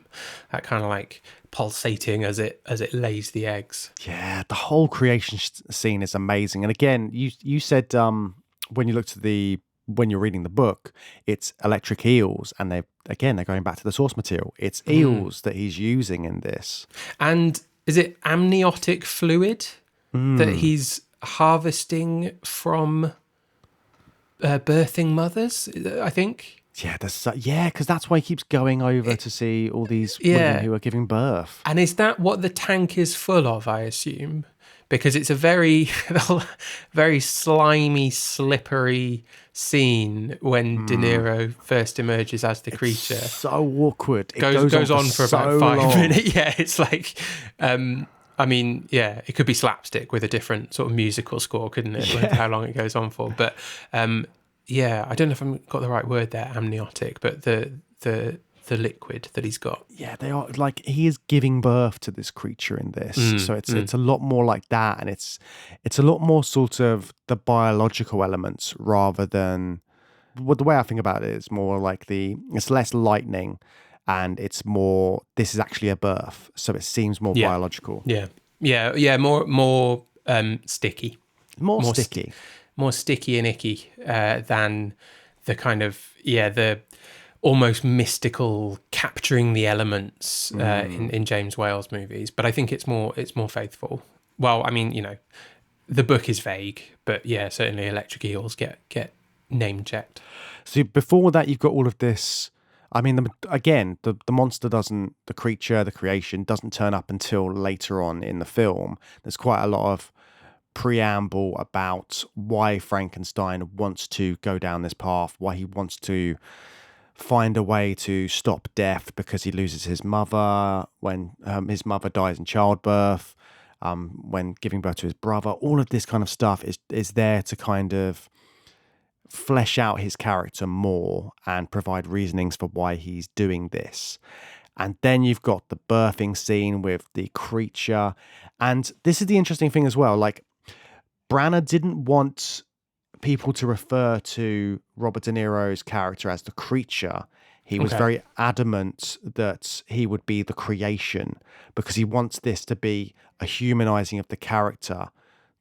That kind of like pulsating as it lays the eggs. Yeah, the whole creation scene is amazing. And again, you said when you looked at when you're reading the book, it's electric eels, and they're going back to the source material. It's eels that he's using in this. And is it amniotic fluid that he's harvesting from birthing mothers, I think? Yeah, because that's why he keeps going over to see all these women who are giving birth. And is that what the tank is full of, I assume? Because it's a very, very slimy, slippery scene when De Niro first emerges as the creature. So awkward. It goes on for about 5 minutes. Yeah, it's like, I mean, it could be slapstick with a different sort of musical score, couldn't it? With how long it goes on for. But I don't know if I've got the right word there, amniotic, but the liquid that he's got. Yeah, they are like, he is giving birth to this creature in this. So it's a lot more like that, and it's a lot more sort of the biological elements rather than, well, the way I think about it is more like it's less lightning and it's more, this is actually a birth. So it seems more biological. Yeah, more sticky. More sticky. More sticky and icky than the kind of, the almost mystical capturing the elements in James Whale's movies. But I think it's more faithful. Well, I mean, the book is vague, but certainly electric eels get name checked. So before that, you've got all of this. I mean, the monster the creation doesn't turn up until later on in the film. There's quite a lot of preamble about why Frankenstein wants to go down this path, why he wants to find a way to stop death because he loses his mother when his mother dies in childbirth, when giving birth to his brother. All of this kind of stuff is there to kind of flesh out his character more and provide reasonings for why he's doing this. And then you've got the birthing scene with the creature. And this is the interesting thing as well. Like, Branagh didn't want people to refer to Robert De Niro's character as the creature. He was very adamant that he would be the creation because he wants this to be a humanizing of the character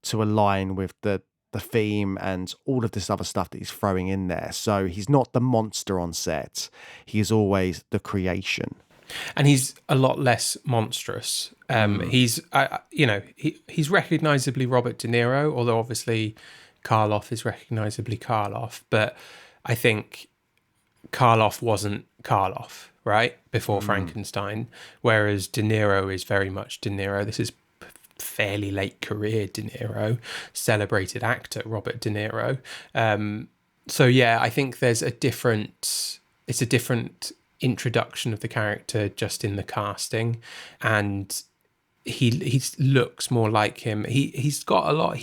to align with the theme and all of this other stuff that he's throwing in there. So he's not the monster on set. He is always the creation. And he's a lot less monstrous. He's recognizably Robert De Niro, although obviously Karloff is recognizably Karloff. But I think Karloff wasn't Karloff, right? Before Frankenstein, whereas De Niro is very much De Niro. This is fairly late career De Niro, celebrated actor Robert De Niro. So I think there's a different introduction of the character just in the casting, and he looks more like him. He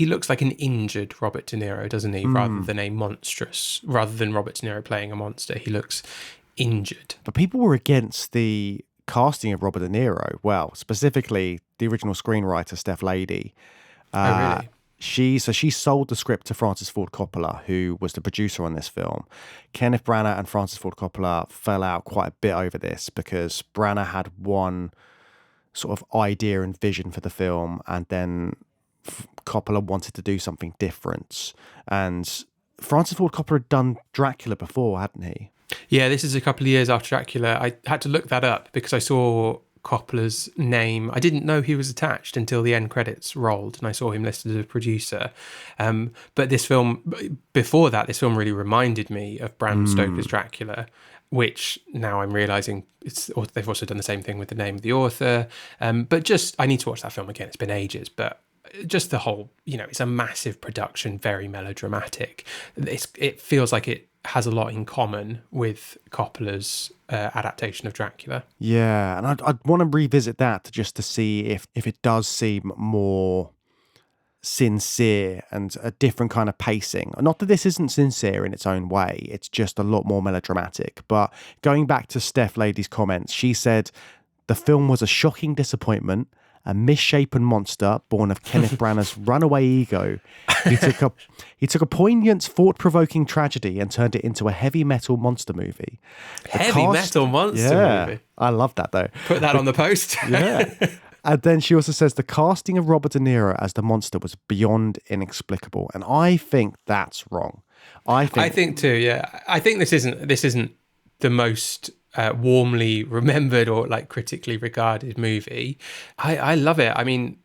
looks like an injured Robert De Niro, doesn't he? Rather than Robert De Niro playing a monster, he looks injured. But people were against the casting of Robert De Niro. Well, specifically the original screenwriter Steph Lady. Oh, really? She sold the script to Francis Ford Coppola, who was the producer on this film. Kenneth Branagh and Francis Ford Coppola fell out quite a bit over this because Branagh had one sort of idea and vision for the film, and then Coppola wanted to do something different. And Francis Ford Coppola had done Dracula before, hadn't he? Yeah, this is a couple of years after Dracula. I had to look that up because I saw Coppola's name. I didn't know he was attached until the end credits rolled and I saw him listed as a producer. But this film, before that, this film really reminded me of Bram Stoker's Dracula, which now I'm realising they've also done the same thing with the name of the author. But I need to watch that film again. It's been ages, but just the whole, it's a massive production, very melodramatic. It feels like it has a lot in common with Coppola's adaptation of Dracula. Yeah, and I'd want to revisit that just to see if it does seem more sincere and a different kind of pacing. Not that this isn't sincere in its own way, it's just a lot more melodramatic. But going back to Steph Lady's comments, she said the film was a shocking disappointment, a misshapen monster born of Kenneth Branagh's runaway ego. He took a poignant, thought-provoking tragedy and turned it into a heavy metal monster movie. Metal monster movie? I love that, though. Put that on the post. Yeah. And then she also says the casting of Robert De Niro as the monster was beyond inexplicable. And I think that's wrong. I think too, yeah. I think this isn't the most warmly remembered or like critically regarded movie. I love it. I mean,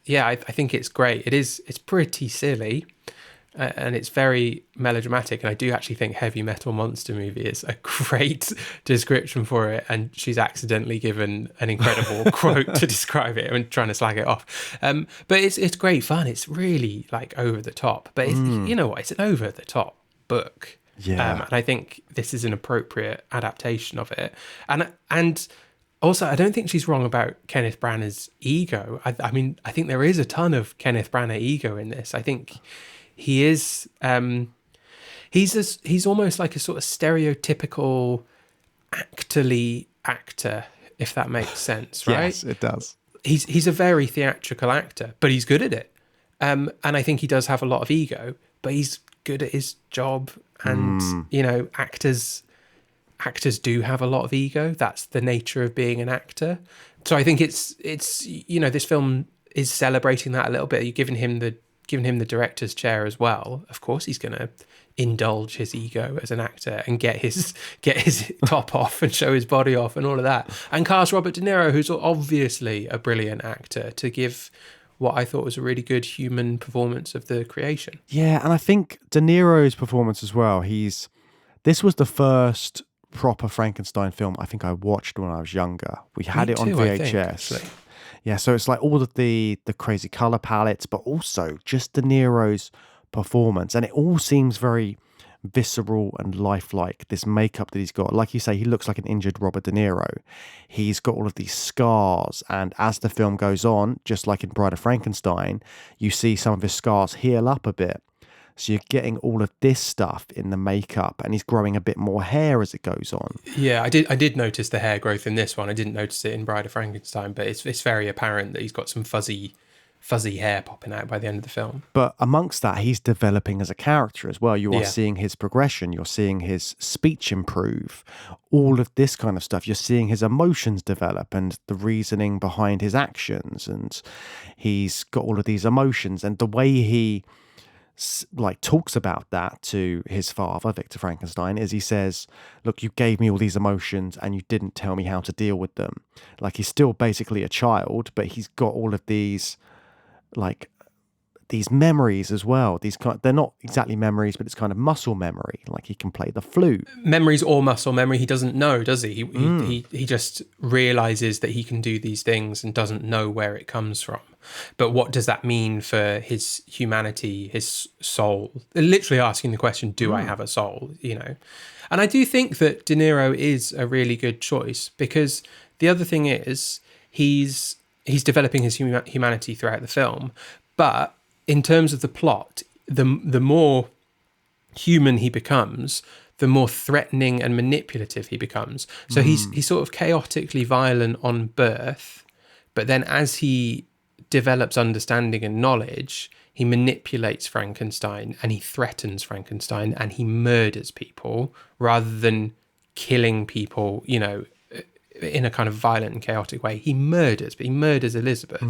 yeah, I think it's great. It's pretty silly and it's very melodramatic. And I do actually think Heavy Metal Monster Movie is a great description for it. And she's accidentally given an incredible quote to describe it. I'm trying to slag it off. But it's great fun. It's really like over the top. But you know what? It's an over the top book. Yeah. And I think this is an appropriate adaptation of it. And also, I don't think she's wrong about Kenneth Branagh's ego. I mean, I think there is a ton of Kenneth Branagh ego in this. I think he is... he's almost like a sort of stereotypical actorly actor, if that makes sense, right? Yes, it does. He's a very theatrical actor, but he's good at it. And I think he does have a lot of ego, but he's good at his job. And, actors do have a lot of ego. That's the nature of being an actor. So I think it's this film is celebrating that a little bit. You're giving him the director's chair as well. Of course, he's going to indulge his ego as an actor and get his top off and show his body off and all of that. And cast Robert De Niro, who's obviously a brilliant actor, to give what I thought was a really good human performance of the creation. Yeah, and I think De Niro's performance as well. This was the first proper Frankenstein film I think I watched when I was younger. We had it on VHS. Yeah, so it's like all of the crazy color palettes, but also just De Niro's performance, and it all seems very visceral and lifelike. This makeup that he's got, like you say, he looks like an injured Robert De Niro. He's got all of these scars, and as the film goes on, just like in Bride of Frankenstein, you see some of his scars heal up a bit. So you're getting all of this stuff in the makeup, and he's growing a bit more hair as it goes on. Yeah, I did notice the hair growth in this one. I didn't notice it in Bride of Frankenstein, but it's very apparent that he's got some fuzzy hair popping out by the end of the film. But amongst that, he's developing as a character as well. You are seeing his progression. You're seeing his speech improve. All of this kind of stuff. You're seeing his emotions develop and the reasoning behind his actions. And he's got all of these emotions. And the way he talks about that to his father, Victor Frankenstein, is he says, look, you gave me all these emotions and you didn't tell me how to deal with them. Like, he's still basically a child, but he's got all of these memories as well. They're not exactly memories, but it's kind of muscle memory. Like, he can play the flute. Memories or muscle memory, he doesn't know, does he? He just realizes that he can do these things and doesn't know where it comes from. But what does that mean for his humanity, his soul? They're literally asking the question, do I have a soul? And I do think that De Niro is a really good choice, because the other thing is he's developing his humanity throughout the film, but in terms of the plot, the more human he becomes, the more threatening and manipulative he becomes. So he's sort of chaotically violent on birth, but then as he develops understanding and knowledge, he manipulates Frankenstein and he threatens Frankenstein and he murders people rather than killing people, in a kind of violent and chaotic way. He murders Elizabeth.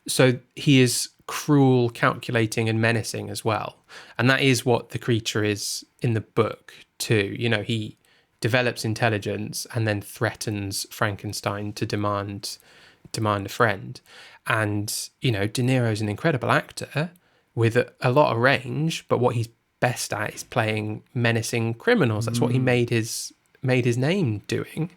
So he is cruel, calculating, and menacing as well. And that is what the creature is in the book too. He develops intelligence and then threatens Frankenstein to demand a friend. And, De Niro's an incredible actor with a lot of range, but what he's best at is playing menacing criminals. That's what he made his name doing.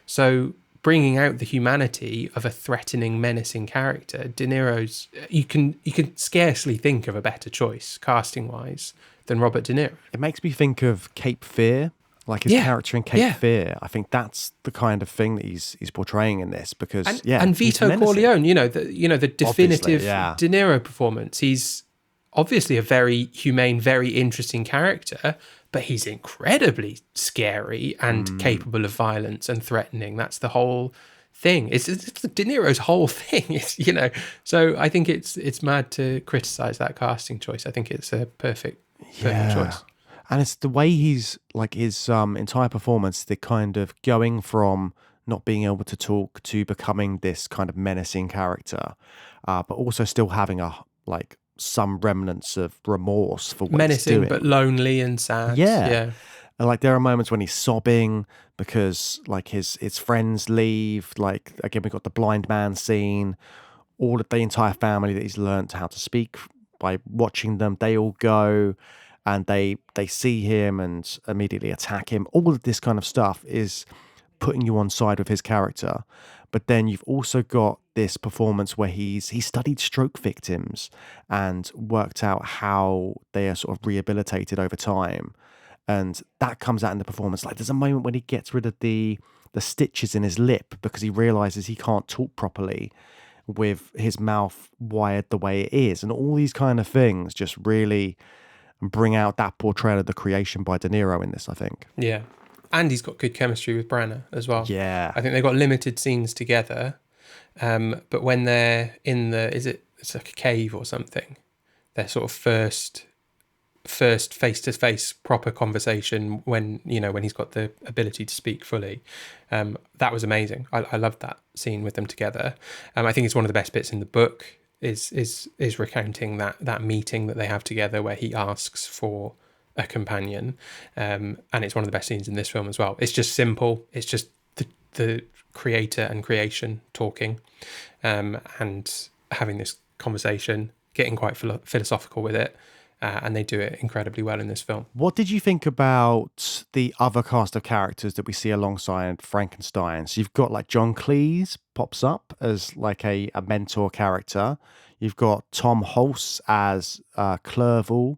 So bringing out the humanity of a threatening, menacing character. De Niro's, you can scarcely think of a better choice casting wise than Robert De Niro. It makes me think of Cape Fear, like his character in Cape Fear. I think that's the kind of thing that he's portraying in this, because and Vito Corleone, the definitive De Niro performance. He's obviously a very humane, very interesting character, but he's incredibly scary and capable of violence and threatening. That's the whole thing. It's De Niro's whole thing. It's, so I think it's mad to criticize that casting choice. I think it's a perfect choice. And it's the way he's, like, his entire performance, the kind of going from not being able to talk to becoming this kind of menacing character, but also still having some remnants of remorse for what menacing, he's doing. But lonely and sad. Yeah. And like there are moments when he's sobbing because like his friends leave. Like again, we got the blind man scene. All of the entire family that he's learnt how to speak by watching them, they all go and they see him and immediately attack him. All of this kind of stuff is putting you on side with his character. But then you've also got this performance where he studied stroke victims and worked out how they are sort of rehabilitated over time. And that comes out in the performance. Like there's a moment when he gets rid of the stitches in his lip because he realizes he can't talk properly with his mouth wired the way it is. And all these kind of things just really bring out that portrayal of the creation by De Niro in this, I think. Yeah. And he's got good chemistry with Branagh as well. Yeah. I think they've got limited scenes together. But when they're in it's like a cave or something, their sort of first face-to-face proper conversation when he's got the ability to speak fully. That was amazing. I loved that scene with them together. I think it's one of the best bits in the book is recounting that meeting that they have together where he asks for a companion, and it's one of the best scenes in this film as well. It's just simple. It's just the creator and creation talking, and having this conversation, getting quite philosophical with it, and they do it incredibly well in this film. What did you think about the other cast of characters that we see alongside Frankenstein? So you've got like John Cleese pops up as like a mentor character. You've got Tom Hulce as Clerval.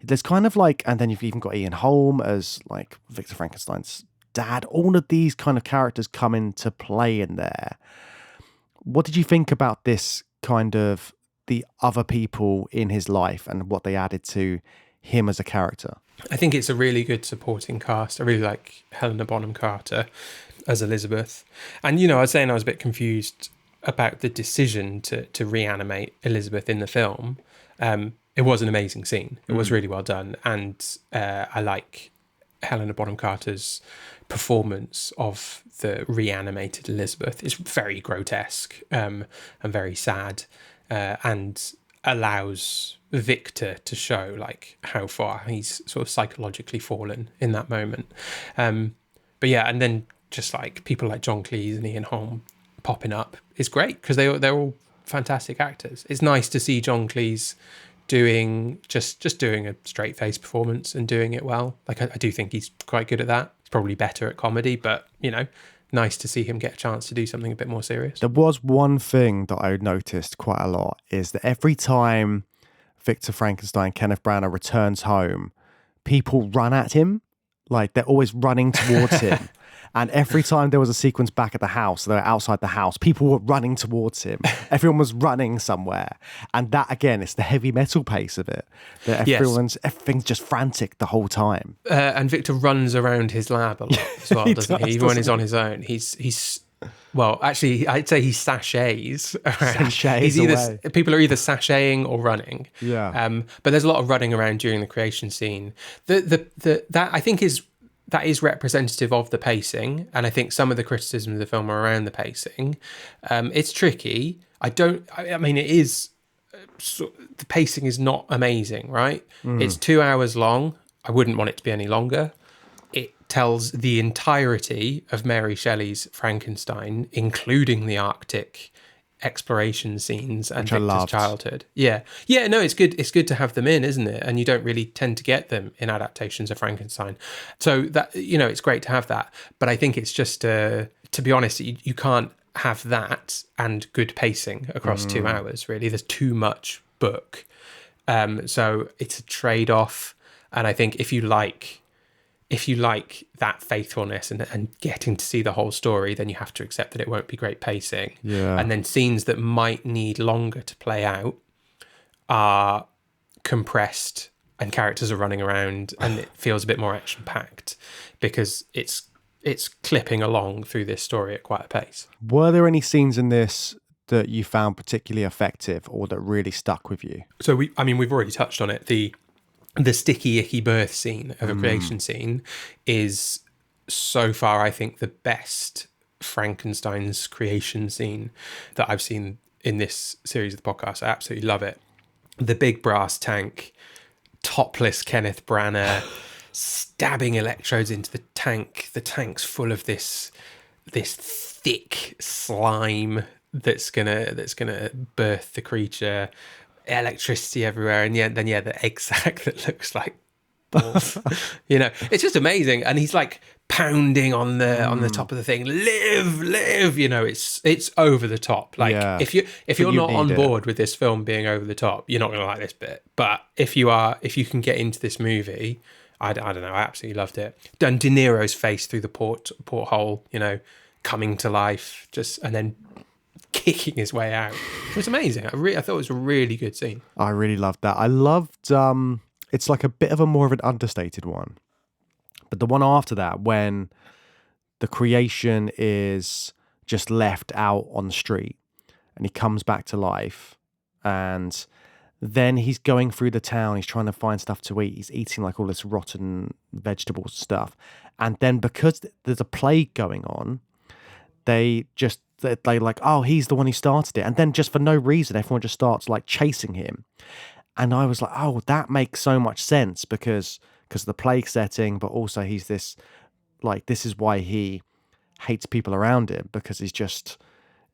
There's kind of like, and then you've even got Ian Holm as like Victor Frankenstein's dad. All of these kind of characters come into play in there. What did you think about this kind of the other people in his life and what they added to him as a character? I think it's a really good supporting cast. I really like Helena Bonham Carter as Elizabeth. And, I was saying I was a bit confused about the decision to reanimate Elizabeth in the film. It was an amazing scene. It was really well done. And I like Helena Bonham Carter's performance of the reanimated Elizabeth. It's very grotesque and very sad, and allows Victor to show like how far he's sort of psychologically fallen in that moment. But yeah, and then just like people like John Cleese and Ian Holm popping up is great because they're all fantastic actors. It's nice to see John Cleese doing a straight face performance and doing it well. Like I do think he's quite good at that. He's probably better at comedy, but nice to see him get a chance to do something a bit more serious. There was one thing that I noticed quite a lot is that every time Victor Frankenstein, Kenneth Branagh returns home, people run at him. Like they're always running towards him. And every time there was a sequence back at the house, they were outside the house, people were running towards him. Everyone was running somewhere. And that, again, it's the heavy metal pace of it. That everything's just frantic the whole time. And Victor runs around his lab a lot as well, doesn't he? Even when he's on his own. Well, actually, I'd say he sachets around. People are either sashaying or running. Yeah. But there's a lot of running around during the creation scene. That I think is representative of the pacing, and I think some of the criticism of the film are around the pacing. It's tricky. It is. The pacing is not amazing, right? It's 2 hours long. I wouldn't want it to be any longer. It tells the entirety of Mary Shelley's Frankenstein, including the Arctic exploration scenes and Victor's childhood. Yeah. No, it's good. It's good to have them in, isn't it? And you don't really tend to get them in adaptations of Frankenstein. So that it's great to have that. But I think it's just to be honest, you can't have that and good pacing across 2 hours, really. There's too much book. So it's a trade-off. And I think if you like that faithfulness and getting to see the whole story, then you have to accept that it won't be great pacing. Yeah. And then scenes that might need longer to play out are compressed and characters are running around and it feels a bit more action-packed because it's clipping along through this story at quite a pace. Were there any scenes in this that you found particularly effective or that really stuck with you? So we've already touched on it. The sticky, icky birth scene of a creation scene is so far, I think, the best Frankenstein's creation scene that I've seen in this series of the podcast. I absolutely love it. The big brass tank, topless Kenneth Branagh, stabbing electrodes into the tank. The tank's full of this thick slime that's gonna birth the creature. Electricity everywhere, and then the egg sac that looks like balls. It's just amazing. And he's like pounding on the top of the thing. Live. It's over the top. Like if you're not on board with this film being over the top, you're not gonna like this bit. But if you can get into this movie, I don't know, I absolutely loved it. Done De Niro's face through the porthole, coming to life, and then kicking his way out. It was amazing. I thought it was a really good scene. I really loved that. I loved it's like a bit of a more of an understated one, but the one after that, when the creation is just left out on the street and he comes back to life, and then he's going through the town, he's trying to find stuff to eat, he's eating like all this rotten vegetables stuff, and then because there's a plague going on, they like, oh, he's the one who started it. And then just for no reason, everyone just starts like chasing him. And I was like, oh, that makes so much sense because of the plague setting, but also he's this is why he hates people around him, because he's just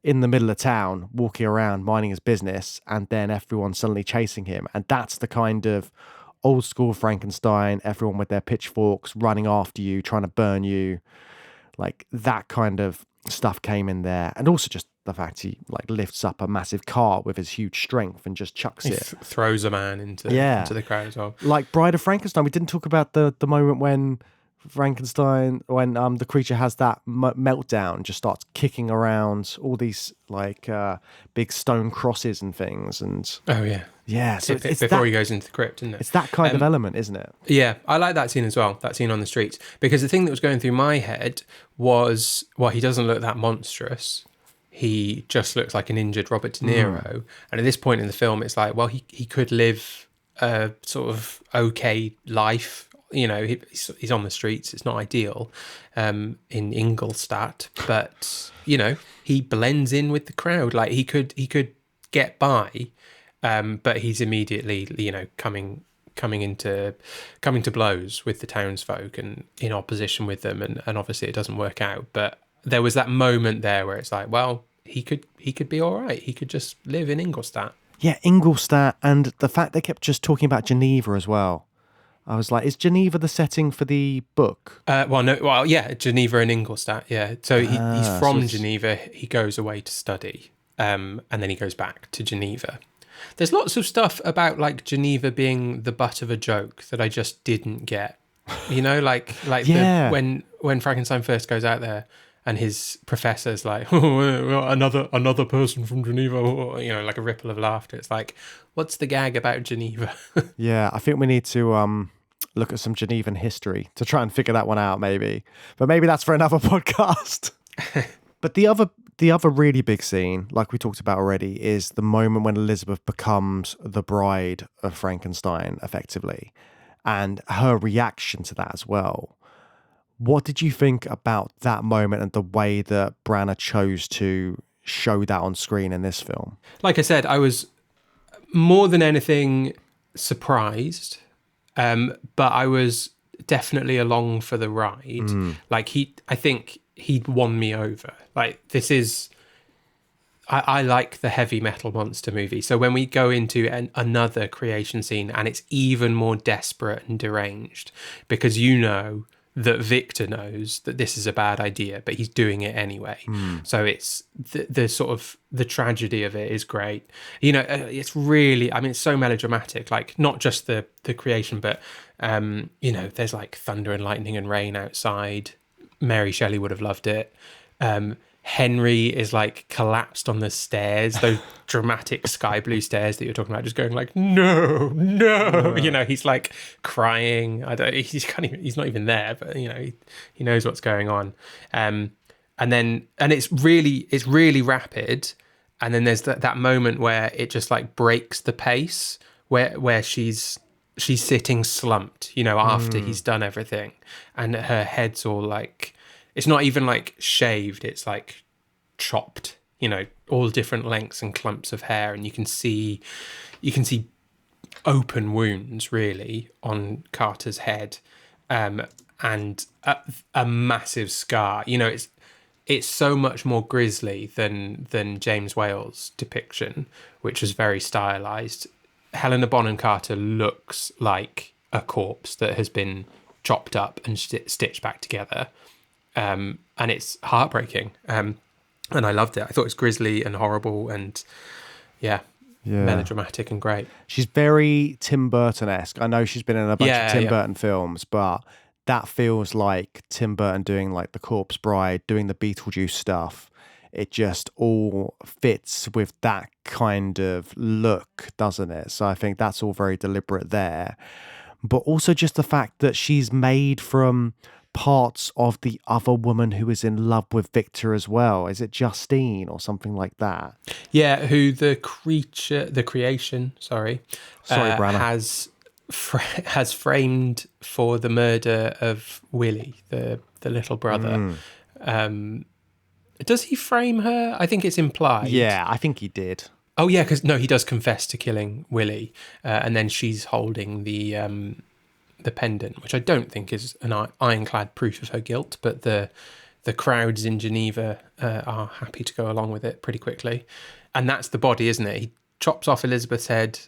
in the middle of town, walking around, minding his business, and then everyone's suddenly chasing him. And that's the kind of old school Frankenstein, everyone with their pitchforks running after you, trying to burn you. Like that kind of stuff came in there, and also just the fact he like lifts up a massive cart with his huge strength and just chucks it, throws a man into the crowd as well. Like Bride of Frankenstein, we didn't talk about the moment when the creature has that meltdown, just starts kicking around all these like big stone crosses and things, and so it's before that, he goes into the crypt, isn't it? It's that kind of element, isn't it? Yeah, I like that scene as well, that scene on the streets, because the thing that was going through my head was, well, he doesn't look that monstrous. He just looks like an injured Robert De Niro. And at this point in the film, it's like, well, he could live a sort of okay life. He's on the streets. It's not ideal in Ingolstadt, but, he blends in with the crowd. Like he could get by. But he's immediately, coming to blows with the townsfolk and in opposition with them, and obviously it doesn't work out. But there was that moment there where it's like, well, he could be all right. He could just live in Ingolstadt. Yeah, Ingolstadt, and the fact they kept just talking about Geneva as well. I was like, is Geneva the setting for the book? Geneva and Ingolstadt. Yeah, so he's from Geneva. He goes away to study, and then he goes back to Geneva. There's lots of stuff about like Geneva being the butt of a joke that I just didn't get. When Frankenstein first goes out there and his professor's like, oh, another person from Geneva, like a ripple of laughter. It's like, what's the gag about Geneva? Yeah, I think we need to look at some Genevan history to try and figure that one out, maybe. But maybe that's for another podcast. But the other really big scene, like we talked about already, is the moment when Elizabeth becomes the bride of Frankenstein, effectively, and her reaction to that as well. What did you think about that moment and the way that Branagh chose to show that on screen in this film? Like I said, I was more than anything surprised, but I was definitely along for the ride. I think he'd won me over. Like, this is... I like the heavy metal monster movie. So when we go into another creation scene and it's even more desperate and deranged, because that Victor knows that this is a bad idea, but he's doing it anyway. So it's the sort of the tragedy of it is great. You know, it's really, I mean, it's so melodramatic, like not just the creation, but, you know, there's like thunder and lightning and rain outside. Mary Shelley would have loved it. Henry is like collapsed on the stairs, those dramatic sky blue stairs that you're talking about, just going like, no, you know, he's like crying. He's not even there, but you know, he knows what's going on. And it's really rapid. And then there's that moment where it just like breaks the pace where she's sitting slumped, you know, after he's done everything, and her head's all like, it's not even like shaved, it's like chopped, you know, all different lengths and clumps of hair, and you can see open wounds really on Carter's head, and a massive scar. You know, it's so much more grisly than James Whale's depiction, which was very stylized. Helena Bonham Carter looks like a corpse that has been chopped up and stitched back together. And it's heartbreaking. And I loved it. I thought it was grisly and horrible and melodramatic and great. She's very Tim Burton-esque. I know she's been in a bunch of Tim Burton films, but that feels like Tim Burton doing like The Corpse Bride, doing the Beetlejuice stuff. It just all fits with that kind of look, doesn't it? So I think that's all very deliberate there. But also just the fact that she's made from parts of the other woman who is in love with Victor as well. Is it Justine or something like that? Yeah, who the creation, Branagh, has framed for the murder of Willie, the little brother. Does he frame her? I think it's implied. Yeah, I think he did. Oh yeah, because he does confess to killing Willie, and then she's holding the pendant, which I don't think is an ironclad proof of her guilt, but the crowds in Geneva are happy to go along with it pretty quickly. And that's the body, isn't it? He chops off Elizabeth's head,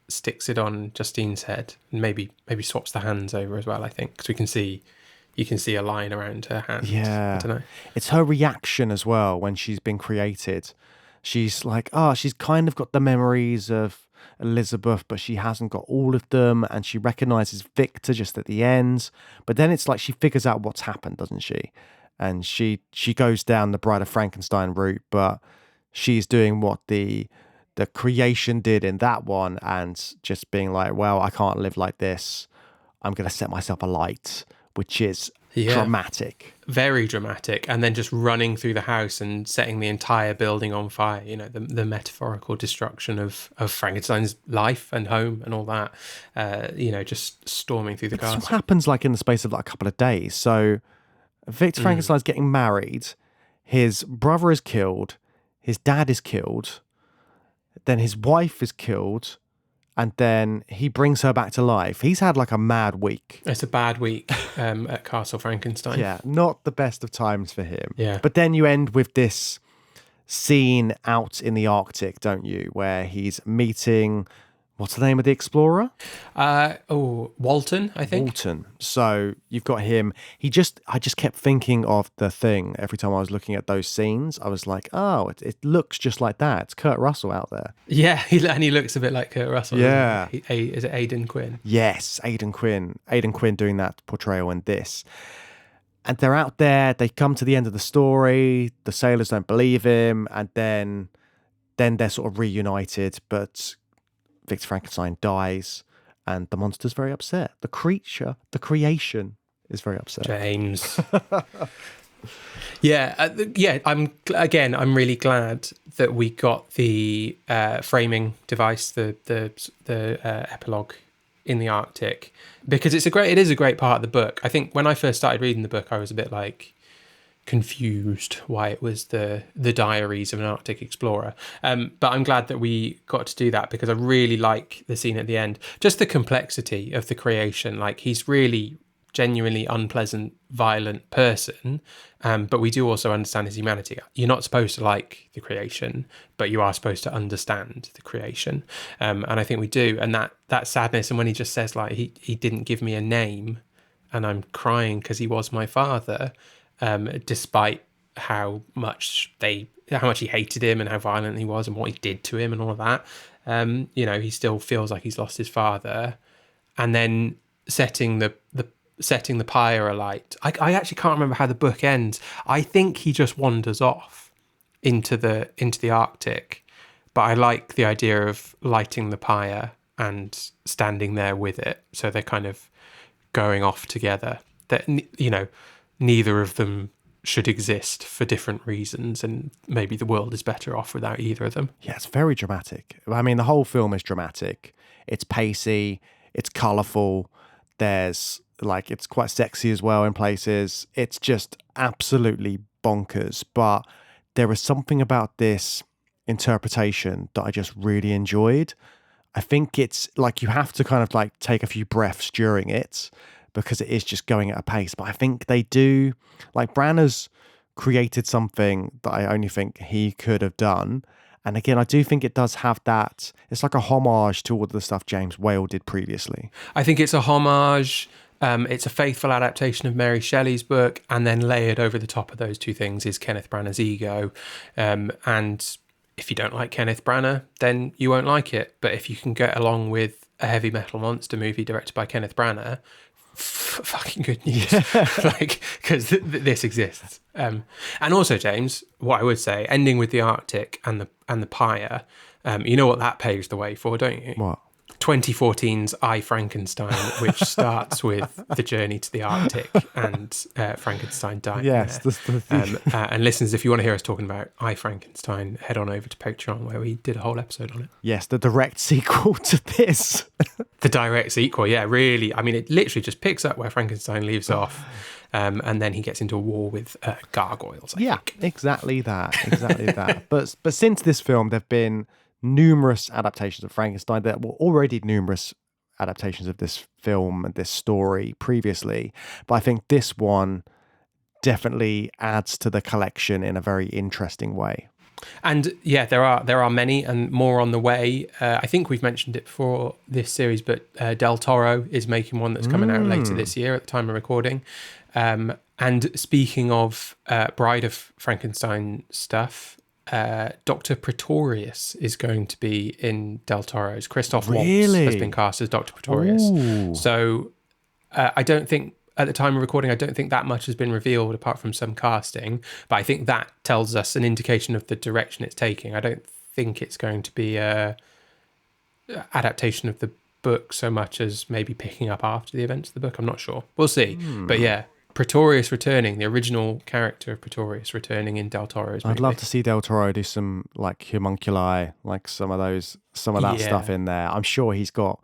sticks it on Justine's head, and maybe swaps the hands over as well, I think, because you can see a line around her hand. Yeah. I don't know. It's her reaction as well when she's been created. She's like, she's kind of got the memories of Elizabeth, but she hasn't got all of them, and she recognizes Victor just at the end. But then it's like she figures out what's happened, doesn't she? And she goes down the Bride of Frankenstein route, but she's doing what the creation did in that one, and just being like, well, I can't live like this. I'm going to set myself alight, which is dramatic. Very dramatic. And then just running through the house and setting the entire building on fire, you know, the metaphorical destruction of Frankenstein's life and home and all that, you know, just storming through the castle. This happens like in the space of like a couple of days. So Victor Frankenstein's getting married, his brother is killed, his dad is killed, then his wife is killed, and then he brings her back to life. He's had like a mad week. It's a bad week at Castle Frankenstein. Yeah, not the best of times for him. Yeah. But then you end with this scene out in the Arctic, don't you? Where he's meeting, what's the name of the explorer? Walton, I think. Walton. So you've got him. I just kept thinking of The Thing every time I was looking at those scenes. I was like, it looks just like that. It's Kurt Russell out there. Yeah, he looks a bit like Kurt Russell. Yeah. Is it Aidan Quinn? Yes, Aidan Quinn. Aidan Quinn doing that portrayal in this. And they're out there. They come to the end of the story. The sailors don't believe him. And then they're sort of reunited. But Victor Frankenstein dies. And the monster's very upset. The creation is very upset. James. I'm really glad that we got the framing device, the epilogue in the Arctic, because it is a great part of the book. I think when I first started reading the book, I was a bit like confused why it was the diaries of an Arctic explorer, but I'm glad that we got to do that, because I really like the scene at the end, just the complexity of the creation. Like, he's really genuinely unpleasant, violent person, but we do also understand his humanity. You're not supposed to like the creation, but you are supposed to understand the creation, and I think we do. And that sadness, and when he just says like he didn't give me a name, and I'm crying because he was my father, despite how much he hated him and how violent he was and what he did to him and all of that. He still feels like he's lost his father, and then setting the pyre alight. I actually can't remember how the book ends. I think he just wanders off into the Arctic, but I like the idea of lighting the pyre and standing there with it. So they're kind of going off together. That neither of them should exist for different reasons, and maybe the world is better off without either of them. Yeah, it's very dramatic. I mean, the whole film is dramatic. It's pacey, it's colourful, it's quite sexy as well in places. It's just absolutely bonkers, but there is something about this interpretation that I just really enjoyed. I think it's like you have to kind of like take a few breaths during it, because it is just going at a pace. But I think they do, like, Branagh's created something that I only think he could have done. And again, I do think it does have that, it's like a homage to all the stuff James Whale did previously. I think it's a homage. It's a faithful adaptation of Mary Shelley's book, and then layered over the top of those two things is Kenneth Branagh's ego. And if you don't like Kenneth Branagh, then you won't like it. But if you can get along with a heavy metal monster movie directed by Kenneth Branagh, fucking good news. Because this exists. And also, James, what I would say, ending with the Arctic and the pyre, you know what that paves the way for, don't you? What? 2014's I, Frankenstein, which starts with the journey to the Arctic and Frankenstein dying. Yes. And listeners, if you want to hear us talking about I, Frankenstein, head on over to Patreon, where we did a whole episode on it. Yes, the direct sequel to this. The direct sequel, yeah, really. I mean, it literally just picks up where Frankenstein leaves off. And then he gets into a war with gargoyles. I think. Exactly that. But since this film, there have been numerous adaptations of Frankenstein. There were already numerous adaptations of this film and this story previously, but I think this one definitely adds to the collection in a very interesting way. And yeah, there are many and more on the way. I think we've mentioned it before this series, but Del Toro is making one that's coming out later this year at the time of recording. And speaking of Bride of Frankenstein stuff, Dr. Pretorius is going to be in Del Toro's. Christoph Waltz has been cast as Dr. Pretorius. Ooh. So I don't think, at the time of recording, I don't think that much has been revealed apart from some casting, but I think that tells us an indication of the direction it's taking. I don't think it's going to be a adaptation of the book so much as maybe picking up after the events of the book. I'm not sure. We'll see. But yeah, Pretorius returning, the original character of Pretorius returning in Del Toro's movie. I'd love to see Del Toro do some like homunculi, like some of that stuff in there. I'm sure he's got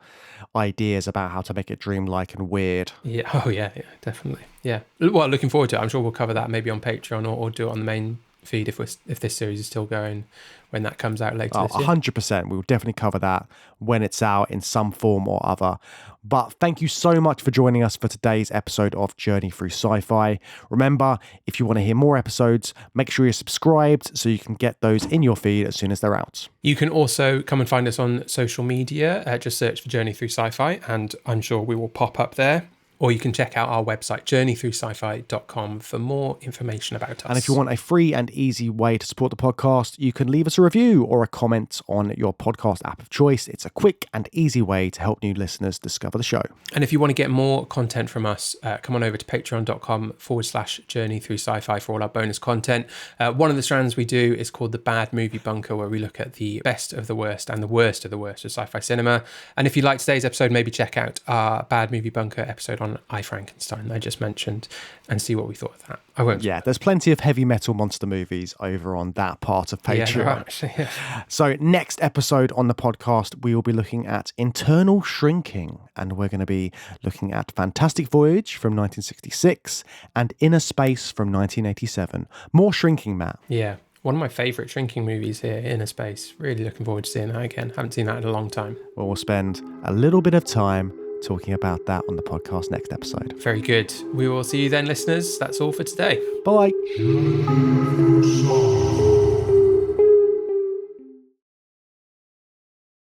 ideas about how to make it dreamlike and weird. Yeah. Oh yeah, definitely. Yeah. Well, looking forward to it. I'm sure we'll cover that maybe on Patreon or do it on the main feed if this series is still going when that comes out later this year. 100%. We'll definitely cover that when it's out in some form or other. But thank you so much for joining us for today's episode of Journey Through Sci-Fi. Remember, if you want to hear more episodes, make sure you're subscribed so you can get those in your feed as soon as they're out. You can also come and find us on social media. Just search for Journey Through Sci-Fi and I'm sure we will pop up there. Or you can check out our website, journeythroughsci-fi.com, for more information about us. And if you want a free and easy way to support the podcast, you can leave us a review or a comment on your podcast app of choice. It's a quick and easy way to help new listeners discover the show. And if you want to get more content from us, come on over to patreon.com/journeythroughsci-fi for all our bonus content. One of the strands we do is called the Bad Movie Bunker, where we look at the best of the worst and the worst of the worst of sci-fi cinema. And if you like today's episode, maybe check out our Bad Movie Bunker episode on I, Frankenstein I just mentioned and see what we thought of that. I won't. Yeah, there's plenty of heavy metal monster movies over on that part of Patreon. Yeah, actually, yeah. So next episode on the podcast, we will be looking at Internal Shrinking, and we're going to be looking at Fantastic Voyage from 1966 and Inner Space from 1987. More shrinking, Matt. Yeah. One of my favourite shrinking movies here, Inner Space. Really looking forward to seeing that again. Haven't seen that in a long time. Well, we'll spend a little bit of time talking about that on the podcast next episode. Very good. We will see you then, listeners. That's all for today. Bye.